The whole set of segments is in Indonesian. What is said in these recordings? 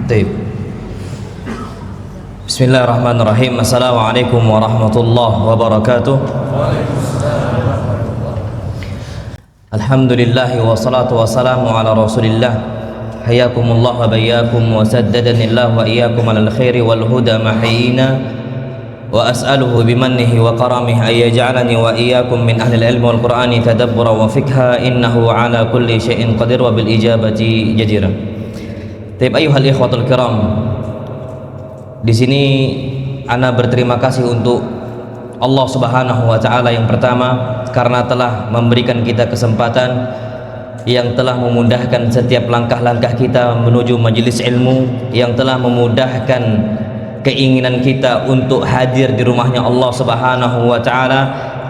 Baik. Bismillahirrahmanirrahim. Assalamualaikum warahmatullahi wabarakatuh. Alhamdulillah wassalatu wassalamu ala Rasulillah. Hayakumullah wa bayyakum wa saddadanillah wa iyyakum alal khairi wal huda mahiyina wa as'aluhu bimannihi wa karamihi ay yaj'alani wa iyyakum min ahli al-ilmi wal qur'ani tadabbura wa fikha innahu ala kulli syai'in qadir wa bil ijabati jadira. Taib ayyuhal ikhwatul kiram. Di sini ana berterima kasih untuk Allah Subhanahu wa taala yang pertama karena telah memberikan kita kesempatan, yang telah memudahkan setiap langkah-langkah kita menuju majelis ilmu, yang telah memudahkan keinginan kita untuk hadir di rumahnya Allah Subhanahu wa taala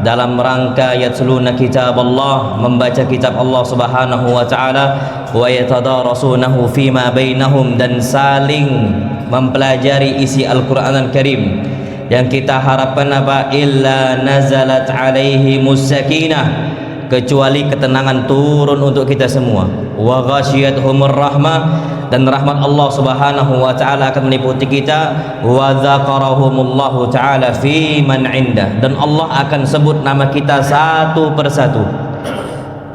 dalam rangka yatluna kitab Allah, membaca kitab Allah Subhanahu wa taala, wa yatadarasunahu fima bainahum, dan saling mempelajari isi Al-Qur'an Al-Karim. Yang kita harapkan apa? Illa nazalat alaihi musakinah, kecuali ketenangan turun untuk kita semua. Wa ghasyiyatuhumur rahmah, dan rahmat Allah Subhanahu wa taala akan meliputi kita. Wa dzakarahumullahu taala fi man indah, dan Allah akan sebut nama kita satu persatu.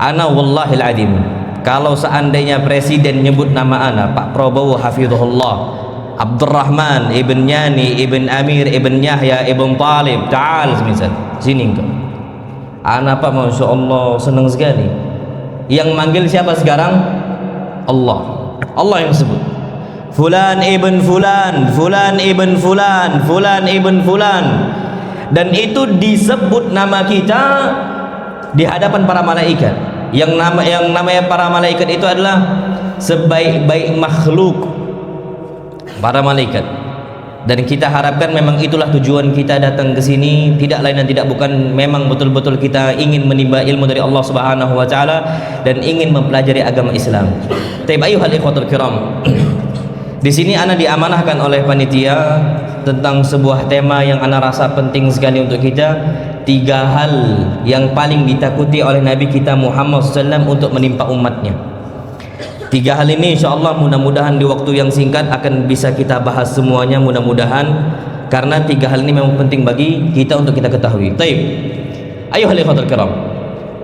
Ana wallahil adim, kalau seandainya presiden nyebut nama ana, Pak Prabowo hafizahullah, Abdurrahman ibn Yani ibn Amir ibn Yahya ibn Talib, ta'al semisal sini engkau. Ana Pak, masya Allah senang sekali. Yang manggil siapa sekarang? Allah. Allah yang sebut Fulan ibn Fulan, Fulan ibn Fulan, Fulan ibn Fulan, dan itu disebut nama kita di hadapan para malaikat. Yang namanya para malaikat itu adalah sebaik-baik makhluk, para malaikat. Dan kita harapkan memang itulah tujuan kita datang ke sini, tidak lain dan tidak bukan, memang betul-betul kita ingin menimba ilmu dari Allah Subhanahu wa taala dan ingin mempelajari agama Islam. Taib ayyuhal ikhwatul kiram. Di sini ana diamanahkan oleh panitia tentang sebuah tema yang ana rasa penting sekali untuk kita. 3 hal yang paling ditakuti oleh Nabi kita Muhammad SAW untuk menimpa umatnya. 3 hal ini insyaallah mudah-mudahan di waktu yang singkat akan bisa kita bahas semuanya, mudah-mudahan, karena 3 hal ini memang penting bagi kita untuk kita ketahui. Taib. Ayyuhal ikhwatul kiram.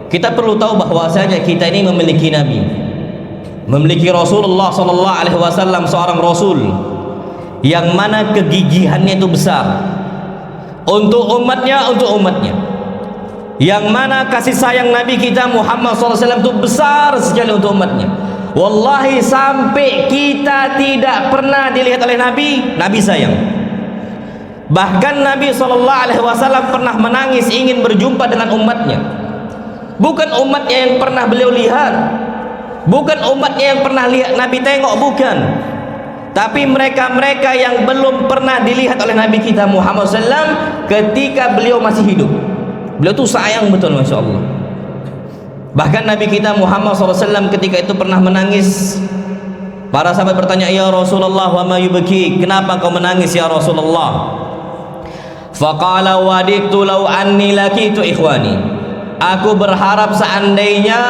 Kita perlu tahu bahwasanya kita ini memiliki nabi, memiliki Rasulullah sallallahu alaihi wasallam, seorang rasul yang mana kegigihannya itu besar untuk umatnya, yang mana kasih sayang Nabi kita Muhammad SAW itu besar sekali untuk umatnya. Wallahi sampai kita tidak pernah dilihat oleh Nabi sayang. Bahkan Nabi SAW pernah menangis ingin berjumpa dengan umatnya. Bukan umatnya yang pernah beliau lihat, bukan umatnya yang pernah lihat Nabi tengok, bukan, tapi mereka-mereka yang belum pernah dilihat oleh Nabi kita Muhammad SAW ketika beliau masih hidup. Beliau tuh sayang betul, masya Allah. Bahkan Nabi kita Muhammad SAW ketika itu pernah menangis. Para sahabat bertanya, ya Rasulullah, wa ma yubki, kenapa kau menangis ya Rasulullah? Faqala waditu law anni lakitu ikhwani, aku berharap seandainya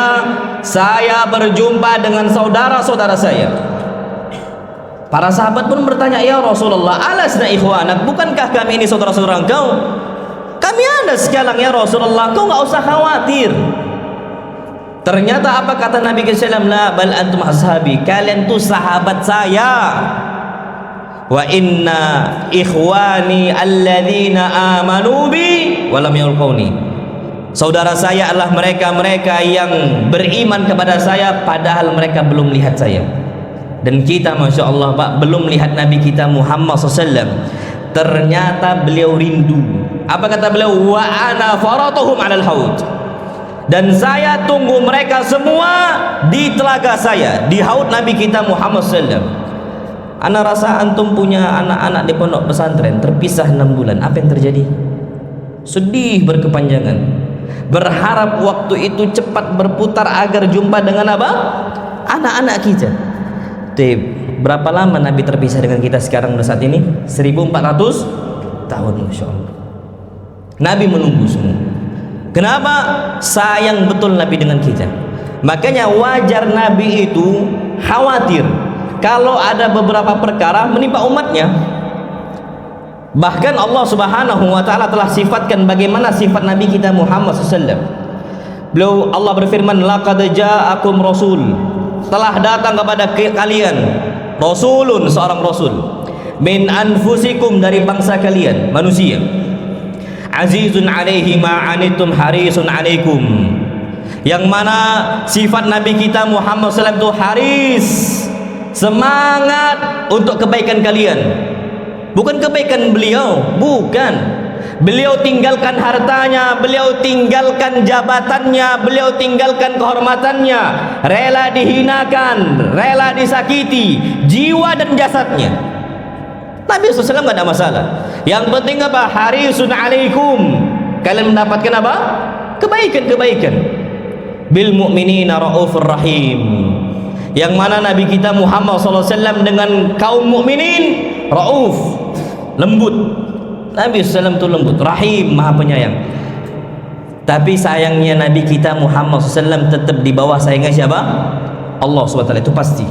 saya berjumpa dengan saudara-saudara saya. Para sahabat pun bertanya, ya Rasulullah, alasna ikhwanak, bukankah kami ini saudara-saudara engkau? Kami ada sekarang ya Rasulullah, kau nggak usah khawatir. Ternyata apa kata Nabi SAW? La bal antum ashabi, kalian tuh sahabat saya. Wa inna ikhwani alladzina amanu bi wa lam yalqauni, saudara saya adalah mereka-mereka yang beriman kepada saya padahal mereka belum lihat saya. Dan kita masya Allah Pak belum lihat Nabi kita Muhammad SAW, ternyata beliau rindu. Apa kata beliau? Wa ana faratuhum alal haud, dan saya tunggu mereka semua di telaga saya, di haud Nabi kita Muhammad SAW. Ana rasa antum punya anak-anak di pondok pesantren terpisah 6 bulan, apa yang terjadi? Sedih berkepanjangan, berharap waktu itu cepat berputar agar jumpa dengan apa? Anak-anak kita. Berapa lama Nabi terpisah dengan kita sekarang saat ini? 1400 tahun, masya Allah. Nabi menunggu semua. Kenapa? Sayang betul Nabi dengan kita. Makanya wajar Nabi itu khawatir kalau ada beberapa perkara menimpa umatnya. Bahkan Allah Subhanahu wa taala telah sifatkan bagaimana sifat Nabi kita Muhammad SAW. Beliau, Allah berfirman, laqad ja'akum rasul, telah datang kepada kalian rasulun, seorang rasul, min anfusikum, dari bangsa kalian manusia, azizun alaihi ma anittum harisun alaikum, yang mana sifat Nabi kita Muhammad SAW itu haris, semangat untuk kebaikan kalian. Bukan kebaikan beliau, bukan. Beliau tinggalkan hartanya, beliau tinggalkan jabatannya, beliau tinggalkan kehormatannya, rela dihinakan, rela disakiti jiwa dan jasadnya. Nabi SAW gak ada masalah. Yang penting apa? Harisun alaikum, kalian mendapatkan apa? Kebaikan-kebaikan. Bil mu'minina raufur rahim, yang mana Nabi kita Muhammad SAW dengan kaum mukminin rauf, lembut. Nabi SAW itu lembut, rahim, maha penyayang. Tapi sayangnya Nabi kita Muhammad SAW tetap di bawah sayangnya siapa? Allah SWT, itu pasti.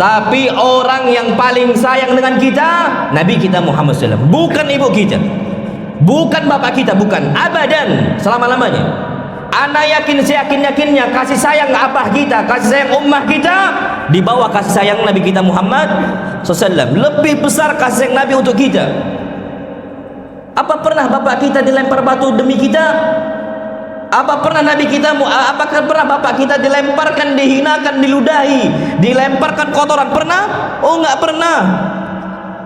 Tapi orang yang paling sayang dengan kita Nabi kita Muhammad SAW, bukan ibu kita, bukan bapak kita, bukan, abadan, selama-lamanya. Ana yakin, seyakin-yakinnya kasih sayang abah kita, kasih sayang ummah kita di bawah kasih sayang Nabi kita Muhammad SAW. Lebih besar kasih sayang Nabi untuk kita. Apa pernah bapak kita dilempar batu demi kita? Apa pernah Nabi kita, apakah pernah bapak kita dilemparkan, dihinakan, diludahi, dilemparkan kotoran? Pernah? Oh, enggak pernah.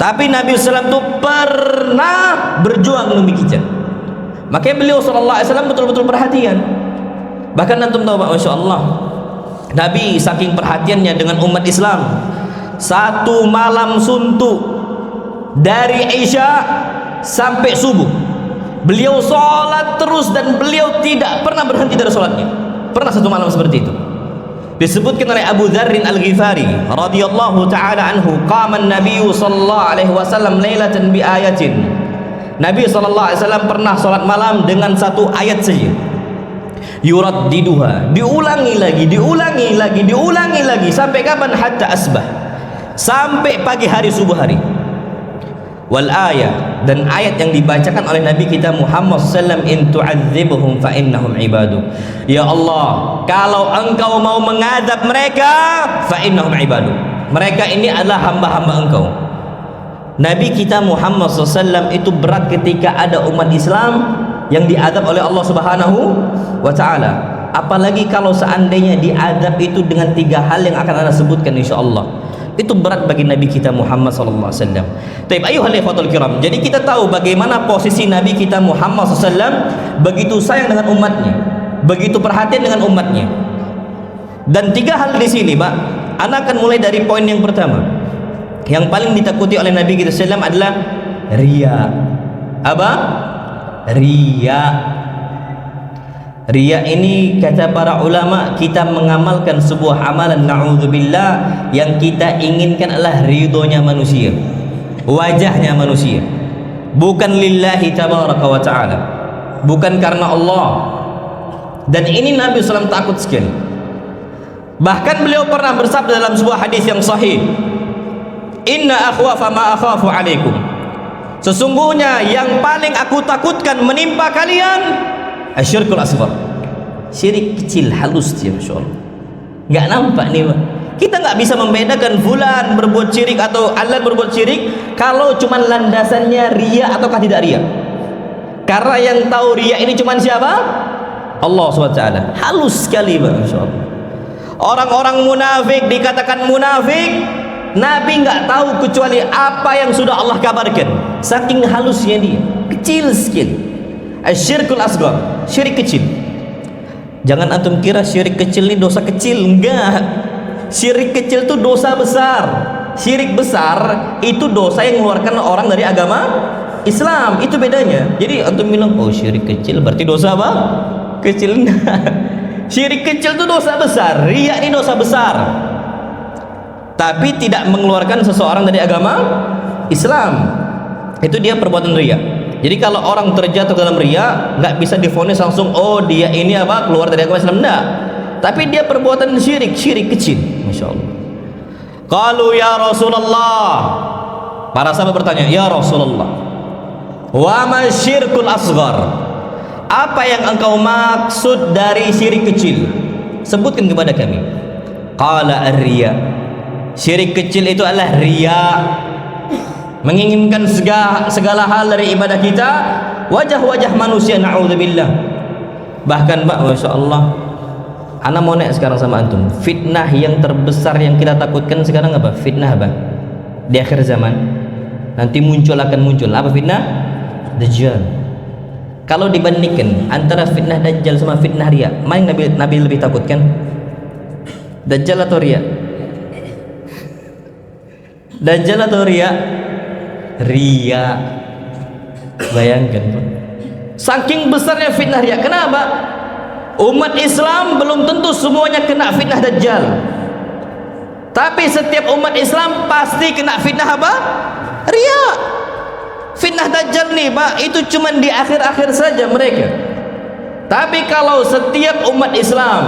Tapi Nabi SAW itu pernah berjuang demi kita. Makanya beliau SAW betul-betul perhatian. Bahkan antum tahu Pak, Masya Allah, Nabi saking perhatiannya dengan umat Islam, satu malam suntuk dari Isya sampai subuh beliau sholat terus, dan beliau tidak pernah berhenti dari sholatnya. Pernah satu malam seperti itu. Disebutkan oleh Abu Dzarrin Al-Ghifari radhiyallahu taala anhu, qama an-nabiy sallallahu alaihi wasallam lailatan bi ayatin. Nabi sallallahu alaihi wasallam pernah sholat malam dengan satu ayat saja. Yuraddiduha, diulangi lagi, diulangi lagi, diulangi lagi, sampai kapan? Hatta asbah, sampai pagi hari, subuh hari. Wal ayat, dan ayat yang dibacakan oleh Nabi kita Muhammad SAW, in tu'adzibuhum fa innahum ibadu. Ya Allah, kalau engkau mau mengadab mereka, fa innahum ibadu, mereka ini adalah hamba-hamba engkau. Nabi kita Muhammad SAW itu berat ketika ada umat Islam yang diadab oleh Allah Subhanahu wa ta'ala. Apalagi kalau seandainya diadab itu dengan 3 hal yang akan Anda sebutkan insyaallah. Itu berat bagi Nabi kita Muhammad SAW. Taib, ayuhal ikhwatul kiram. Jadi kita tahu bagaimana posisi Nabi kita Muhammad SAW, begitu sayang dengan umatnya, begitu perhatian dengan umatnya. Dan 3 hal di sini, Pak, Anda akan mulai dari poin yang pertama. Yang paling ditakuti oleh Nabi kita SAW adalah riya. Apa? Riya. Riya ini kata para ulama, kita mengamalkan sebuah amalan na'udzubillah yang kita inginkan adalah ridhonya manusia, wajahnya manusia, bukan lillahi tabaraka wa ta'ala, bukan karena Allah. Dan ini Nabi SAW takut sekali. Bahkan beliau pernah bersabda dalam sebuah hadis yang sahih, inna akhwafa ma akhafu alaikum, sesungguhnya yang paling aku takutkan menimpa kalian asyirkul asghar, syirik kecil, halus dia, Masya Allah. Nggak nampak nih Pak. Kita nggak bisa membedakan fulan berbuat syirik atau alan berbuat syirik kalau cuma landasannya riya ataukah tidak riya. Karena yang tahu riya ini cuma siapa? Allah SWT. Halus sekali Pak, Masya Allah. Orang-orang munafik dikatakan munafik, Nabi nggak tahu kecuali apa yang sudah Allah kabarkan. Saking halusnya dia, kecil sekali. Asyirkul asghar, syirik kecil. Jangan antum kira syirik kecil ini dosa kecil, enggak. Syirik kecil itu dosa besar. Syirik besar itu dosa yang mengeluarkan orang dari agama Islam. Itu bedanya. Jadi antum bilang, oh syirik kecil berarti dosa apa? Kecil. Syirik kecil itu dosa besar. Riya ini dosa besar, tapi tidak mengeluarkan seseorang dari agama Islam. Itu dia perbuatan riya. Jadi kalau orang terjatuh dalam riya, nggak bisa divonis langsung, oh dia ini apa, keluar dari agama Islam, enggak. Tapi dia perbuatan syirik, syirik kecil, Masya Allah. Qalu ya Rasulullah. Para sahabat bertanya, ya Rasulullah, wa ma syirkul asghar? Apa yang engkau maksud dari syirik kecil? Sebutkan kepada kami. Qala ar-riya. Syirik kecil itu adalah riya, menginginkan segala hal dari ibadah kita, wajah-wajah manusia, na'udzubillah. Bahkan Pak, Masya Allah, ana mau naik sekarang sama antum, fitnah yang terbesar yang kita takutkan sekarang apa? Fitnah apa? Di akhir zaman nanti akan muncul apa? Fitnah Dajjal. Kalau dibandingkan antara fitnah Dajjal sama fitnah riya, mana yang Nabi lebih takutkan? Dajjal atau riya? Dajjal atau riya? Riya. Bayangkan Pak, saking besarnya fitnah riya. Kenapa? Umat Islam belum tentu semuanya kena fitnah Dajjal, tapi setiap umat Islam pasti kena fitnah apa? Riya. Fitnah Dajjal nih Pak, itu cuma di akhir-akhir saja mereka. Tapi kalau setiap umat Islam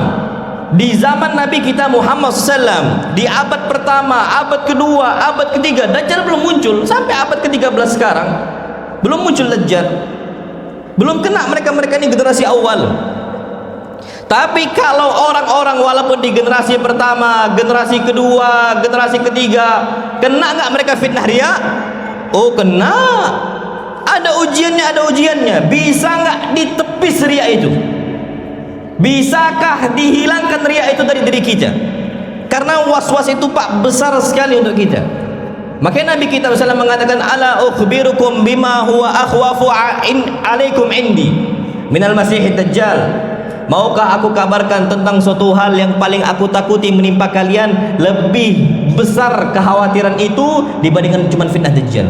di zaman Nabi kita Muhammad SAW, di abad pertama, abad kedua, abad ketiga, Dajjal belum muncul. Sampai abad ke-13 sekarang belum muncul Dajjal, belum kena mereka-mereka ini generasi awal. Tapi kalau orang-orang walaupun di generasi pertama, generasi kedua, generasi ketiga, kena nggak mereka fitnah riya? Oh kena. Ada ujiannya. Bisa nggak ditepis riya itu? Bisakah dihilangkan riya itu dari diri kita? Karena was-was itu Pak besar sekali untuk kita. Makanya Nabi kita SAW mengatakan, ala ukhbirukum bima huwa akhwafu alaikum indi minal masihid dajjal. Maukah aku kabarkan tentang suatu hal yang paling aku takuti menimpa kalian, lebih besar kekhawatiran itu dibandingkan cuma fitnah Dajjal?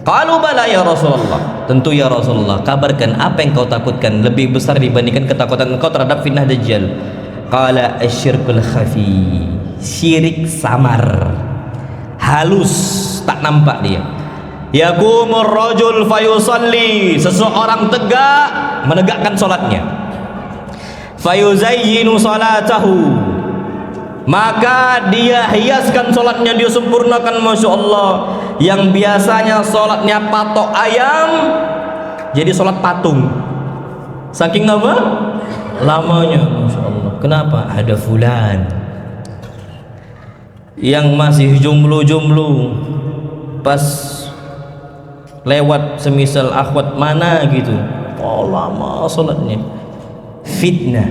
Qalu bala ya Rasulullah. Tentu ya Rasulullah, kabarkan apa yang kau takutkan lebih besar dibandingkan ketakutan engkau terhadap fitnah Dajjal. Qala asyirkul khafi. Syirik samar, halus, tak nampak dia. Yaqumur rajul fayusalli. Seseorang tegak menegakkan salatnya. Fayuzayyinu salatahu, maka dia hiaskan salatnya, dia sempurnakan, Masya Allah. Yang biasanya salatnya patok ayam jadi salat patung. Saking apa? Lamanya, Masya Allah. Kenapa? Ada fulan yang masih jomblo-jomblo, pas lewat semisal akhwat mana gitu, oh lama salatnya. Fitnah.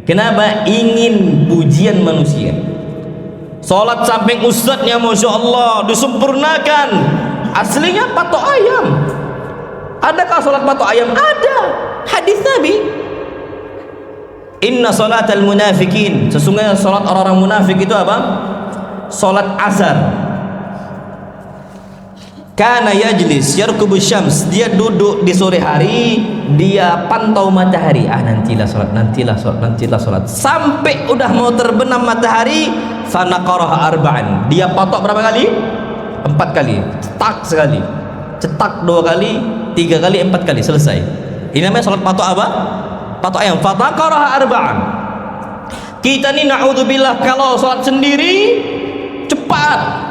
Kenapa? Ingin pujian manusia. Salat samping ustadznya, Masya Allah, disempurnakan, aslinya patok ayam. Adakah salat patok ayam? Ada. Hadis Nabi, inna salatal munafikin, sesungguhnya salat orang-orang munafik itu apa? Salat asar. Kana yajlis yarkubu syams, dia duduk di sore hari, dia pantau matahari. Nantilah salat, sampai udah mau terbenam matahari, fanaqaraha arba'an, dia patok berapa kali? 4 kali. Cetak sekali, cetak 2 kali, 3 kali, 4 kali, selesai. Ini namanya salat patok apa? Patok ayam. Fanaqaraha arba'an. Kita nih na'udzubillah kalau salat sendiri cepat,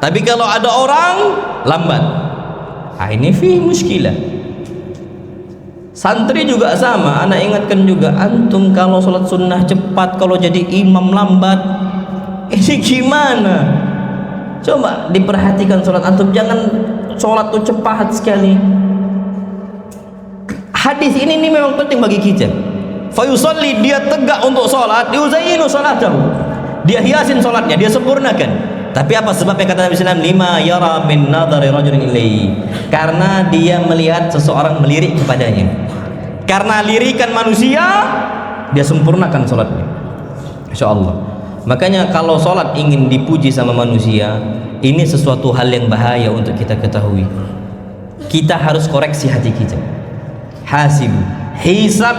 tapi kalau ada orang lambat. Ini muskilah. Santri juga sama, anak ingatkan juga, antum kalau sholat sunnah cepat, kalau jadi imam lambat, ini gimana? Coba diperhatikan sholat antum, jangan sholat tuh cepat sekali. Hadis ini memang penting bagi kita. Fayusalli, dia tegak untuk sholat, diuzayyinu sholatahu, dia hiasin sholatnya, dia sempurnakan. Tapi apa sebabnya? Kata Nabi SAW, lima yara min nadhari rajulin ilaihi, karena dia melihat seseorang melirik kepadanya. Karena lirikan manusia, dia sempurnakan sholatnya. Insya Allah. Makanya kalau sholat ingin dipuji sama manusia, ini sesuatu hal yang bahaya untuk kita ketahui. Kita harus koreksi hati kita. Hasib, hisab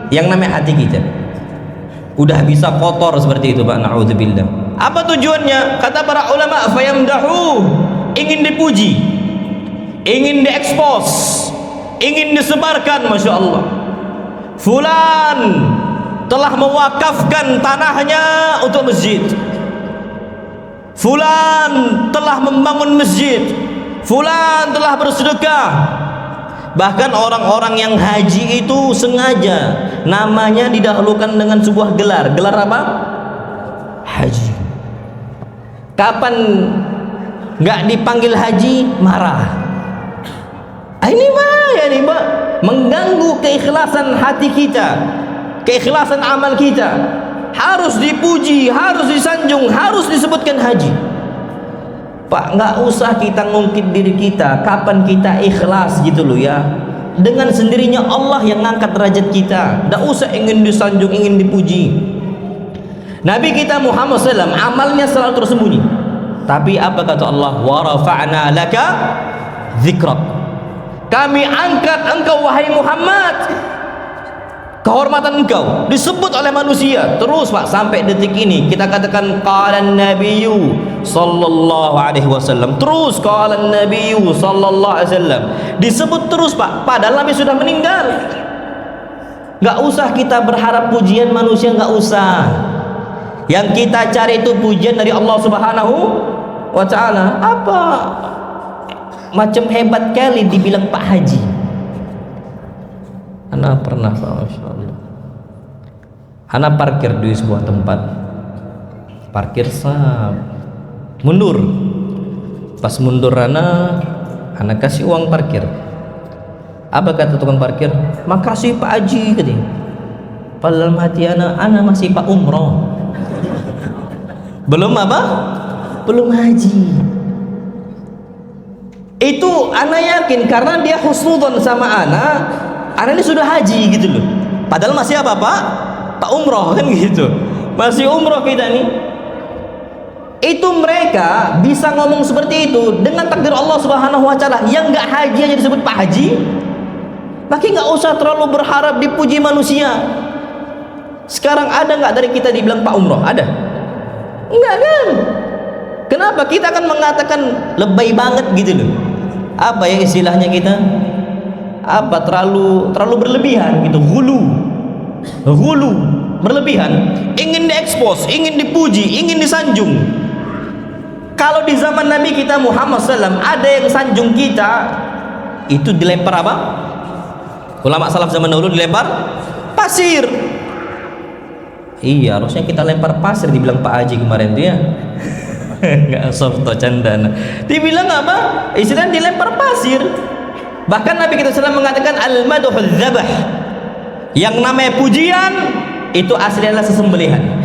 yang namanya hati kita. Udah bisa kotor seperti itu Pak, na'udzubillah. Apa tujuannya? Kata para ulama, fayamdahu, ingin dipuji, ingin diekspos, ingin disebarkan. Masya Allah, fulan telah mewakafkan tanahnya untuk masjid, fulan telah membangun masjid, fulan telah bersedekah. Bahkan orang-orang yang haji itu sengaja namanya didahulukan dengan sebuah gelar. Gelar apa? Haji. Kapan nggak dipanggil haji, marah. Ini bahaya nih, Pak. Mengganggu keikhlasan hati kita, keikhlasan amal kita. Harus dipuji, harus disanjung, harus disebutkan haji. Pak, nggak usah kita ngungkit diri kita. Kapan kita ikhlas gitu loh ya. Dengan sendirinya Allah yang ngangkat derajat kita. Nggak usah ingin disanjung, ingin dipuji. Nabi kita Muhammad SAW amalnya selalu tersembunyi. Tapi apa kata Allah? Wa rafa'na laka dzikrak. Kami angkat engkau wahai Muhammad. Kehormatan engkau disebut oleh manusia. Terus Pak, sampai detik ini kita katakan qalan nabiyyu sallallahu alaihi wasallam. Terus qalan nabiyyu sallallahu alaihi wasallam. Disebut terus Pak, padahal Nabi sudah meninggal. Enggak usah kita berharap pujian manusia, enggak usah. Yang kita cari itu pujian dari Allah Subhanahu wa taala. Apa macam hebat kali dibilang Pak Haji. Ana pernah Pak, Masya Allah. Ana parkir di sebuah tempat. Parkir sab. Mundur. Pas mundur ana kasih uang parkir. Apa kata tukang parkir? Makasih Pak Haji katanya. Padahal hati ana masih Pak Umroh. Belum apa? Belum haji. Itu ana yakin karena dia husnudzon sama ana ini sudah haji gitu loh. Padahal masih apa Pak? Pak Umroh kan gitu. Masih umroh kita nih. Itu mereka bisa ngomong seperti itu dengan takdir Allah Subhanahu wa taala. Yang enggak haji aja disebut Pak Haji. Maka enggak usah terlalu berharap dipuji manusia. Sekarang ada enggak dari kita dibilang Pak Umroh? Ada? Enggak kan? Kenapa? Kita akan mengatakan lebay banget gitu loh. Apa ya istilahnya kita? Apa terlalu berlebihan gitu, ghulu, berlebihan, ingin diekspos, ingin dipuji, ingin disanjung. Kalau di zaman Nabi kita Muhammad SAW ada yang sanjung kita, itu dilempar apa? Ulama salaf zaman dahulu dilempar pasir. Iya, harusnya kita lempar pasir, dibilang Pak Haji kemarin dia. Enggak soft candana. Dibilang apa? Istilahnya dilempar pasir. Bahkan Nabi kita SAW mengatakan al-madhu dzabah. Yang namanya pujian itu aslinya adalah sesembelihan.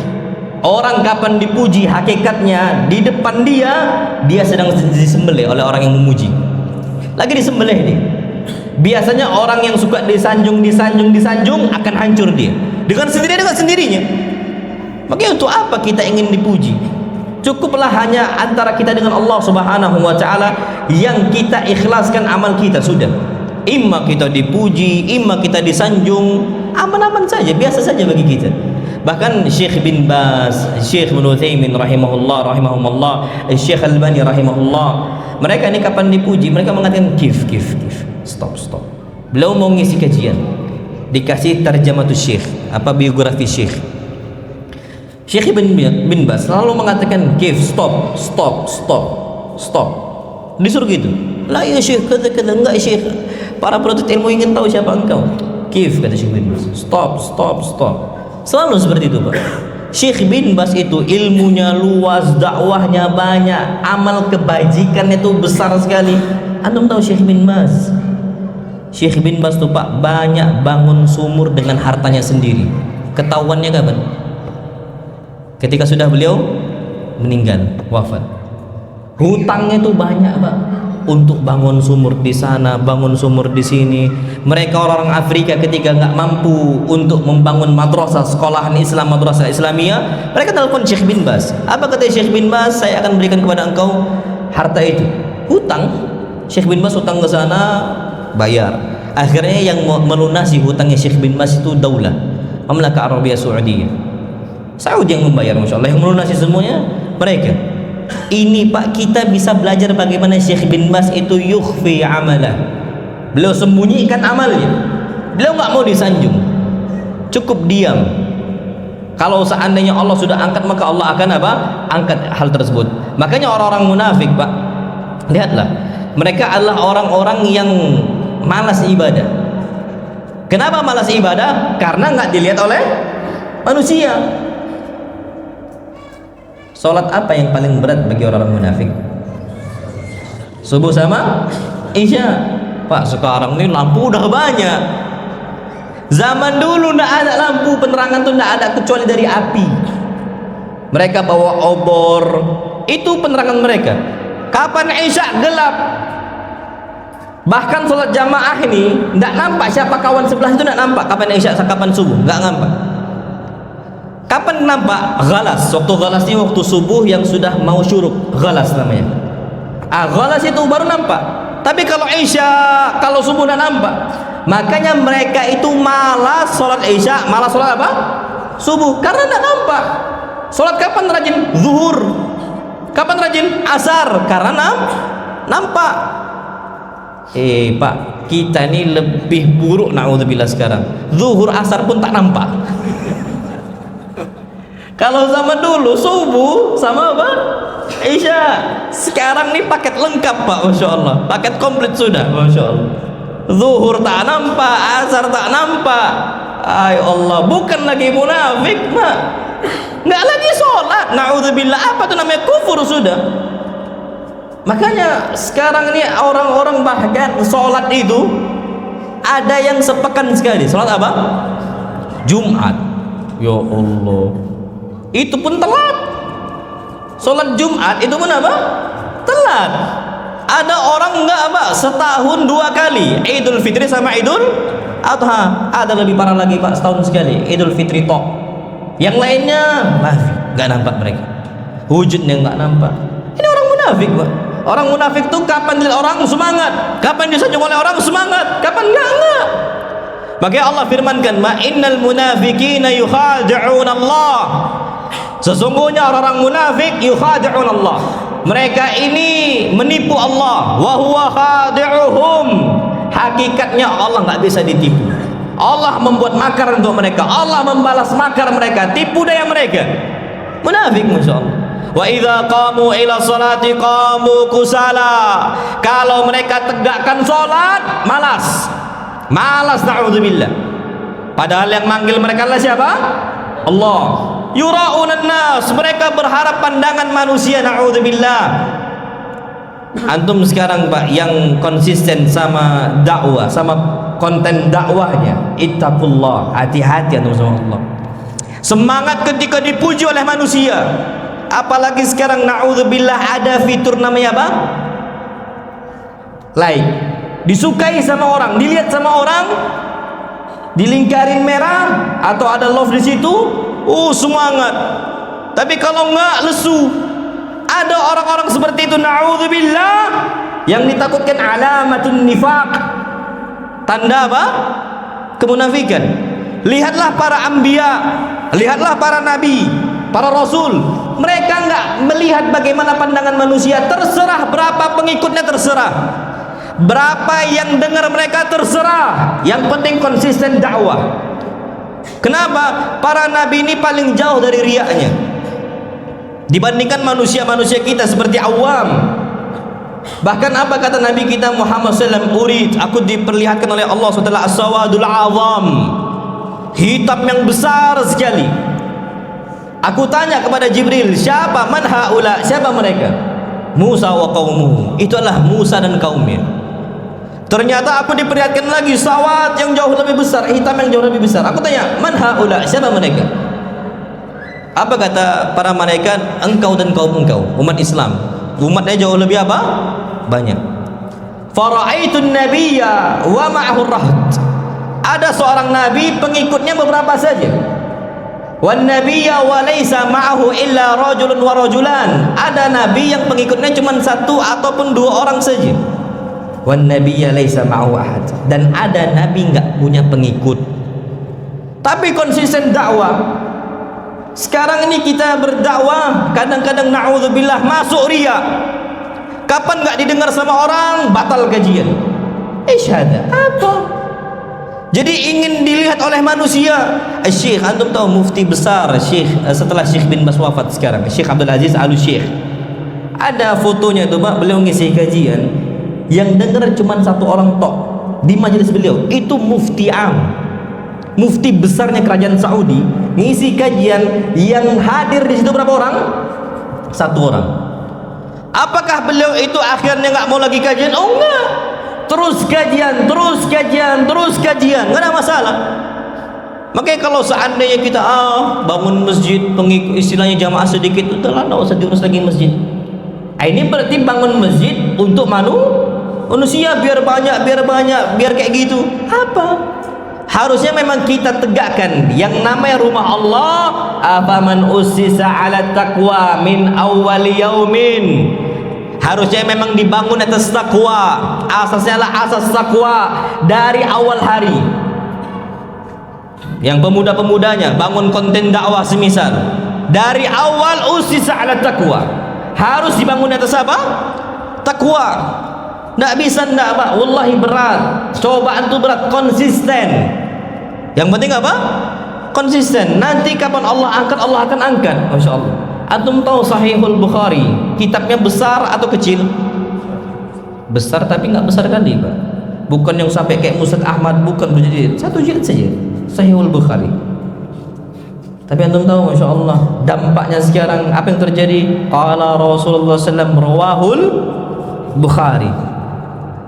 Orang kapan dipuji hakikatnya di depan dia sedang disembelih oleh orang yang memuji. Lagi disembelih dia. Biasanya orang yang suka disanjung akan hancur dia. Dengan sendirinya. Makanya untuk apa kita ingin dipuji? Cukuplah hanya antara kita dengan Allah Subhanahu wa taala yang kita ikhlaskan amal kita sudah. Imma kita dipuji, imma kita disanjung, aman-aman saja, biasa saja bagi kita. Bahkan Syekh bin Baz, Syekh Ibnu Utsaimin rahimahumullah, Syekh Albani rahimahullah, mereka ini kapan dipuji mereka mengatakan kif. Stop. Beliau mau ngisi kajian, dikasih tarjamatus Syekh, apa biografi Syekh. Syekh bin Baz selalu mengatakan kif, stop. Disuruh gitu. Lah ya Syekh, kata enggak Syekh. Para penuntut ilmu ingin tahu siapa engkau. Kif, kata Syekh bin Baz. Stop. Selalu seperti itu, Pak. Syekh bin Baz itu ilmunya luas, dakwahnya banyak, amal kebajikannya itu besar sekali. Antum tahu Syekh bin Baz? Syekh bin Baz tuh Pak banyak bangun sumur dengan hartanya sendiri. Ketahuannya kapan? Ketika sudah beliau meninggal, wafat. Hutangnya itu banyak Pak, untuk bangun sumur di sana, bangun sumur di sini. Mereka orang Afrika ketika nggak mampu untuk membangun madrasah, sekolahan Islam, madrasah Islamiyah, mereka telepon Syekh bin Baz. Apa kata Syekh bin Baz? Saya akan berikan kepada engkau harta itu. Hutang. Syekh bin Baz hutang ke sana, bayar. Akhirnya yang melunasi hutangnya Syekh bin Baz itu Daulah, Mamlakah Arabia Saudiyah. Saudi yang membayar, Masya Allah. Yang melunasi semuanya mereka. Ini Pak, kita bisa belajar bagaimana Syekh bin Baz itu yukhfi amalah. Beliau sembunyikan amalnya. Beliau nggak mau disanjung, cukup diam. Kalau seandainya Allah sudah angkat, maka Allah akan apa? Angkat hal tersebut. Makanya orang-orang munafik, Pak, lihatlah, mereka adalah orang-orang yang malas ibadah. Kenapa malas ibadah? Karena nggak dilihat oleh manusia. Sholat apa yang paling berat bagi orang-orang munafik? Subuh sama Isya. Pak, sekarang ini lampu udah banyak. Zaman dulu nggak ada lampu, penerangan tuh nggak ada kecuali dari api. Mereka bawa obor, itu penerangan mereka. Kapan Isya gelap, bahkan sholat jamaah ini nggak nampak siapa kawan sebelah itu, nggak nampak kapan Isya, kapan subuh, nggak nampak. Kapan nampak? Ghalas. Waktu ghalas ini waktu subuh yang sudah mau syuruk, ghalas namanya. Ghalas itu baru nampak. Tapi kalau Isya, kalau subuh nggak nampak. Makanya mereka itu malas sholat Isya, malas sholat apa? Subuh, karena tidak nampak. Sholat kapan rajin? Zuhur. Kapan rajin? Asar, karena nampak. Pak, kita ini lebih buruk, na'udzubillah sekarang. Zuhur, asar pun tak nampak. Kalau zaman dulu subuh sama apa? Isya. Sekarang ini paket lengkap, Pak, Masya Allah. Paket komplit sudah, Masya Allah. Zuhur tak nampak, asar tak nampak. Ay Allah, bukan lagi munafik, Pak. Nggak lagi sholat, na'udzubillah. Apa itu namanya? Kufur sudah. Makanya sekarang ini orang-orang bahkan sholat itu ada yang sepekan sekali. Sholat apa? Jumat. Ya Allah, itu pun telat. Sholat Jumat itu pun apa? Telat. Ada orang enggak apa? Setahun 2 kali, Idul Fitri sama Idul Adha. Ada lebih parah lagi, Pak, setahun sekali, Idul Fitri tok. Yang lainnya enggak nampak mereka. Wujudnya enggak nampak. Ini orang munafik, Pak. Orang munafik tuh kapan dilihat orang semangat, kapan disanjung oleh orang semangat, kapan enggak. Makanya Allah firmankan, "Ma innal munafiqina yukhadi'un Allah." Sesungguhnya orang-orang munafik yukhadi'un Allah. Mereka ini menipu Allah. Wa huwa khadi'uhum. Hakikatnya Allah nggak bisa ditipu. Allah membuat makar untuk mereka. Allah membalas makar mereka, tipu daya mereka. Munafik, Masya Allah. Wa idza qamu ila salati qamu kusala. Kalau mereka tegakkan salat, malas. Malas, na'udzubillah. Padahal yang manggil mereka adalah siapa? Allah. Yura'unan nas, mereka berharap pandangan manusia, na'udzubillah. Antum sekarang, Pak, yang konsisten sama dakwah, sama konten dakwahnya, ittaqullah, hati-hati antum sama Allah. Semangat ketika dipuji oleh manusia. Apalagi sekarang, na'udzubillah, ada fitur namanya apa? Like. Disukai sama orang, dilihat sama orang, dilingkarin merah atau ada love di situ, semangat. Tapi kalau enggak, lesu. Ada orang-orang seperti itu, na'udzubillah, yang ditakutkan alamatun nifaq. Tanda apa? Kemunafikan. Lihatlah para anbiya, lihatlah para nabi, para rasul. Mereka enggak melihat bagaimana pandangan manusia. Terserah berapa pengikutnya, terserah berapa yang dengar mereka, terserah. Yang penting konsisten dakwah. Kenapa? Para nabi ini paling jauh dari riaknya dibandingkan manusia-manusia kita seperti awam. Bahkan apa kata Nabi kita Muhammad SAW? Urid, aku diperlihatkan oleh Allah SWT as-sawadul azam, hitam yang besar sekali. Aku tanya kepada Jibril, siapa? Man haula? Siapa mereka? Musa wa qaumuhu. Itu adalah Musa dan kaumnya. Ternyata aku diperlihatkan lagi sawat yang jauh lebih besar, hitam yang jauh lebih besar. Aku tanya, man haula? Siapa mereka? Apa kata para malaikat? Engkau dan kaum engkau, umat Islam. Umatnya jauh lebih apa? Banyak. Fara'aitun nabiyya wa ma'ahu rahat. Ada seorang nabi, pengikutnya beberapa saja. Wan nabiyya wa laisa ma'ahu illa rajulun wa rajulan. Ada nabi yang pengikutnya cuma 1 ataupun 2 orang saja. Wan nabiyya laisa ma'ahu ahad. Dan ada nabi enggak punya pengikut, tapi konsisten dakwah. Sekarang ini kita berdakwah, kadang-kadang na'udzubillah masuk riya. Kapan nggak didengar sama orang, batal kajian. Isyhada apa? Jadi ingin dilihat oleh manusia. Syekh, antum tahu mufti besar Syekh setelah Syekh bin Bas wafat sekarang, Syekh Abdul Aziz Al-Syekh. Ada fotonya itu Pak, beliau ngisi kajian yang dengar cuma satu orang tok di majelis beliau. Itu mufti am, mufti besarnya kerajaan Saudi, ngisi kajian yang hadir di situ berapa orang? Satu orang. Apakah beliau itu akhirnya nggak mau lagi kajian? Oh enggak, terus kajian, terus kajian, terus kajian, nggak ada masalah. Makanya kalau seandainya kita bangun masjid, pengikut istilahnya jamaah sedikit, udahlah nggak usah diurus lagi masjid. Ini berarti bangun masjid untuk manusia, biar banyak, biar kayak gitu. Apa? Harusnya memang kita tegakkan yang namanya rumah Allah. Afaman ussisa ala taqwa min awwali yaumin. Harusnya memang dibangun atas takwa. Asasnya adalah asas takwa dari awal hari. Yang pemuda-pemudanya bangun konten dakwah semisal, dari awal ussisa ala taqwa. Harus dibangun atas apa? Takwa. Nggak bisa nggak Pak, wallahi berat, cobaan itu berat. Konsisten, yang penting apa? Konsisten. Nanti kapan Allah angkat, Allah akan angkat. Masya Allah. Antum tahu Sahihul Bukhari kitabnya besar atau kecil? Besar, tapi nggak besar kali Pak, bukan yang sampai kayak Musnad Ahmad, bukan berjilid, satu jilid saja Sahihul Bukhari. Tapi antum tahu Masya Allah dampaknya sekarang apa yang terjadi? Qala Rasulullah SAW rawahul Bukhari,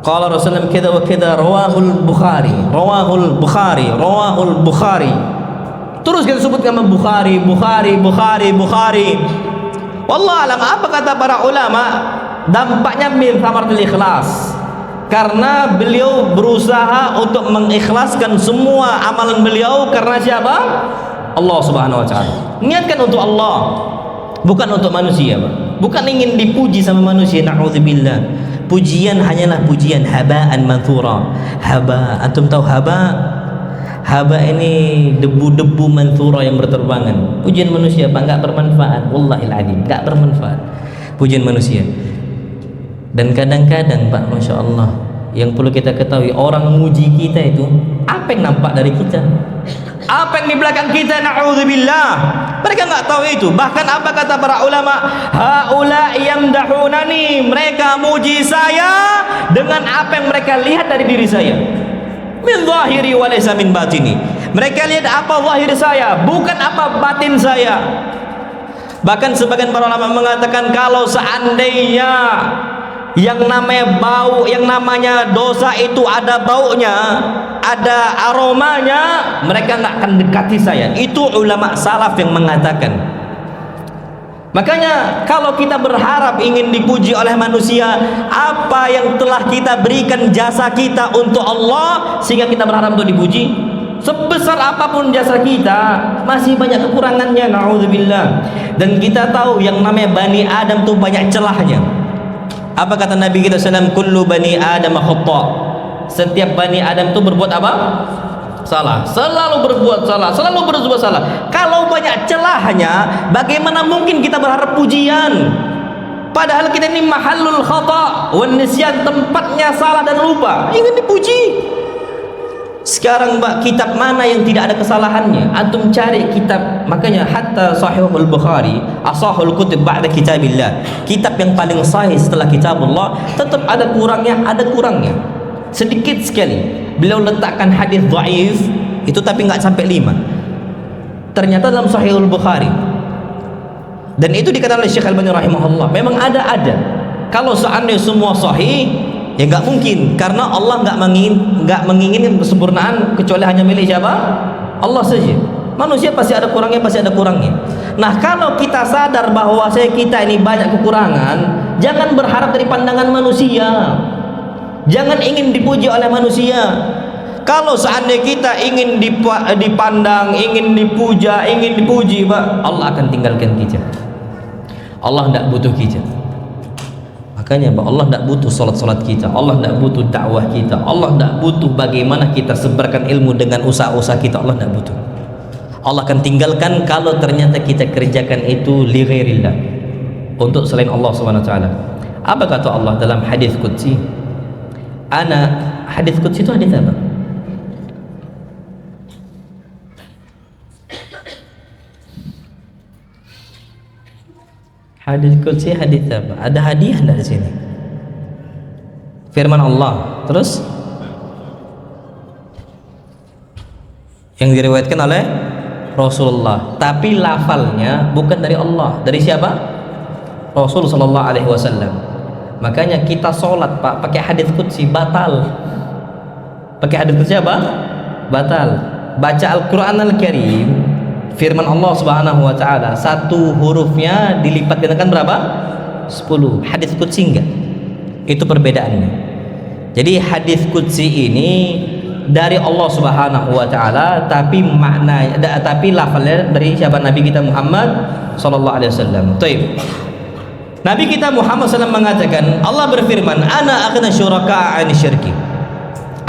qala Rasulullah kita wa kita rawahul Bukhari, rawahul Bukhari, rawahul Bukhari. Terus kita sebutkan Bukhari, Bukhari, Bukhari, Bukhari. Wallah alam, apa kata para ulama? Dampaknya min thamaratul ikhlas. Karena beliau berusaha untuk mengikhlaskan semua amalan beliau karena siapa? Allah Subhanahu wa taala. Niatkan untuk Allah, bukan untuk manusia, Pak. Bukan ingin dipuji sama manusia, na'udzubillah. Pujian hanyalah pujian haba'an manthura. Haba, antum tahu haba? Haba ini debu-debu manthura yang berterbangan. Pujian manusia Pak, enggak bermanfaat. Wallahil adzim, enggak bermanfaat pujian manusia. Dan kadang-kadang Pak, Masya Allah, yang perlu kita ketahui, orang muji kita itu apa yang nampak dari kita? Apa yang di belakang kita? Na'udzubillah. Mereka nggak tahu itu. Bahkan apa kata para ulama? Haula yamdahunani, mereka muji saya dengan apa yang mereka lihat dari diri saya. Min zahiri wa laysa min batini. Mereka lihat apa zahir saya, bukan apa batin saya. Bahkan sebagian para ulama mengatakan kalau seandainya yang namanya bau, yang namanya dosa itu ada baunya, ada aromanya, mereka nggak akan dekati saya. Itu ulama salaf yang mengatakan. Makanya kalau kita berharap ingin dipuji oleh manusia, apa yang telah kita berikan jasa kita untuk Allah sehingga kita berharap untuk dipuji? Sebesar apapun jasa kita, masih banyak kekurangannya, na'udzubillah. Dan kita tahu yang namanya Bani Adam itu banyak celahnya. Apa kata Nabi kita SAW? Kullu bani Adam khata'. Setiap Bani Adam itu berbuat apa? Salah. Selalu berbuat salah, selalu berbuat salah. Kalau banyak celahnya, bagaimana mungkin kita berharap pujian? Padahal kita ini mahallul khata' wan nisyan, tempatnya salah dan lupa, ingin dipuji. Sekarang Mbak, kitab mana yang tidak ada kesalahannya? Antum cari kitab, makanya hatta Sahihul Bukhari, asahul kutub ba'da kitabillah, kitab yang paling sahih setelah kitabullah, tetap ada kurangnya, sedikit sekali. Beliau letakkan hadis dhaif itu tapi nggak sampai 5. Ternyata dalam Sahihul Bukhari. Dan itu dikatakan oleh Syekh Al-Albani rahimahullah, memang ada. Kalau seandainya semua sahih, ya nggak mungkin, karena Allah nggak menginginkan kesempurnaan kecuali hanya milik siapa? Allah saja. Manusia pasti ada kurangnya, Nah, kalau kita sadar bahwa kita ini banyak kekurangan, jangan berharap dari pandangan manusia. Jangan ingin dipuji oleh manusia. Kalau seandainya kita ingin dipandang, ingin dipuja, ingin dipuji, Pak, Allah akan tinggalkan kita. Allah tidak butuh kita. Makanya Pak, Allah tidak butuh salat kita, Allah tidak butuh dakwah kita, Allah tidak butuh bagaimana kita sebarkan ilmu dengan usaha-usaha kita, Allah tidak butuh. Allah akan tinggalkan kalau ternyata kita kerjakan itu li ghairillah, untuk selain Allah Subhanahu wa taala. Apa kata Allah dalam hadis qudsi? Hadis qudsi itu hadis apa? Hadis qudsi hadis apa? Ada hadiah enggak di sini? Firman Allah. Terus yang diriwayatkan oleh Rasulullah, tapi lafalnya bukan dari Allah. Dari siapa? Rasul sallallahu alaihi wasallam. Makanya kita sholat Pak pakai hadis qudsi batal. Pakai hadis qudsi apa? Batal. Baca Al-Qur'an Al-Karim, firman Allah Subhanahu wa taala, satu hurufnya dilipat gandakan berapa? 10. Hadis qudsi enggak. Itu perbedaannya. Jadi hadis qudsi ini dari Allah Subhanahu wa taala, tapi lafalnya dari siapa? Nabi kita Muhammad sallallahu alaihi wasallam. Baik. Nabi kita Muhammad SAW mengatakan, Allah berfirman, ana aghna syuraka 'ani syirki.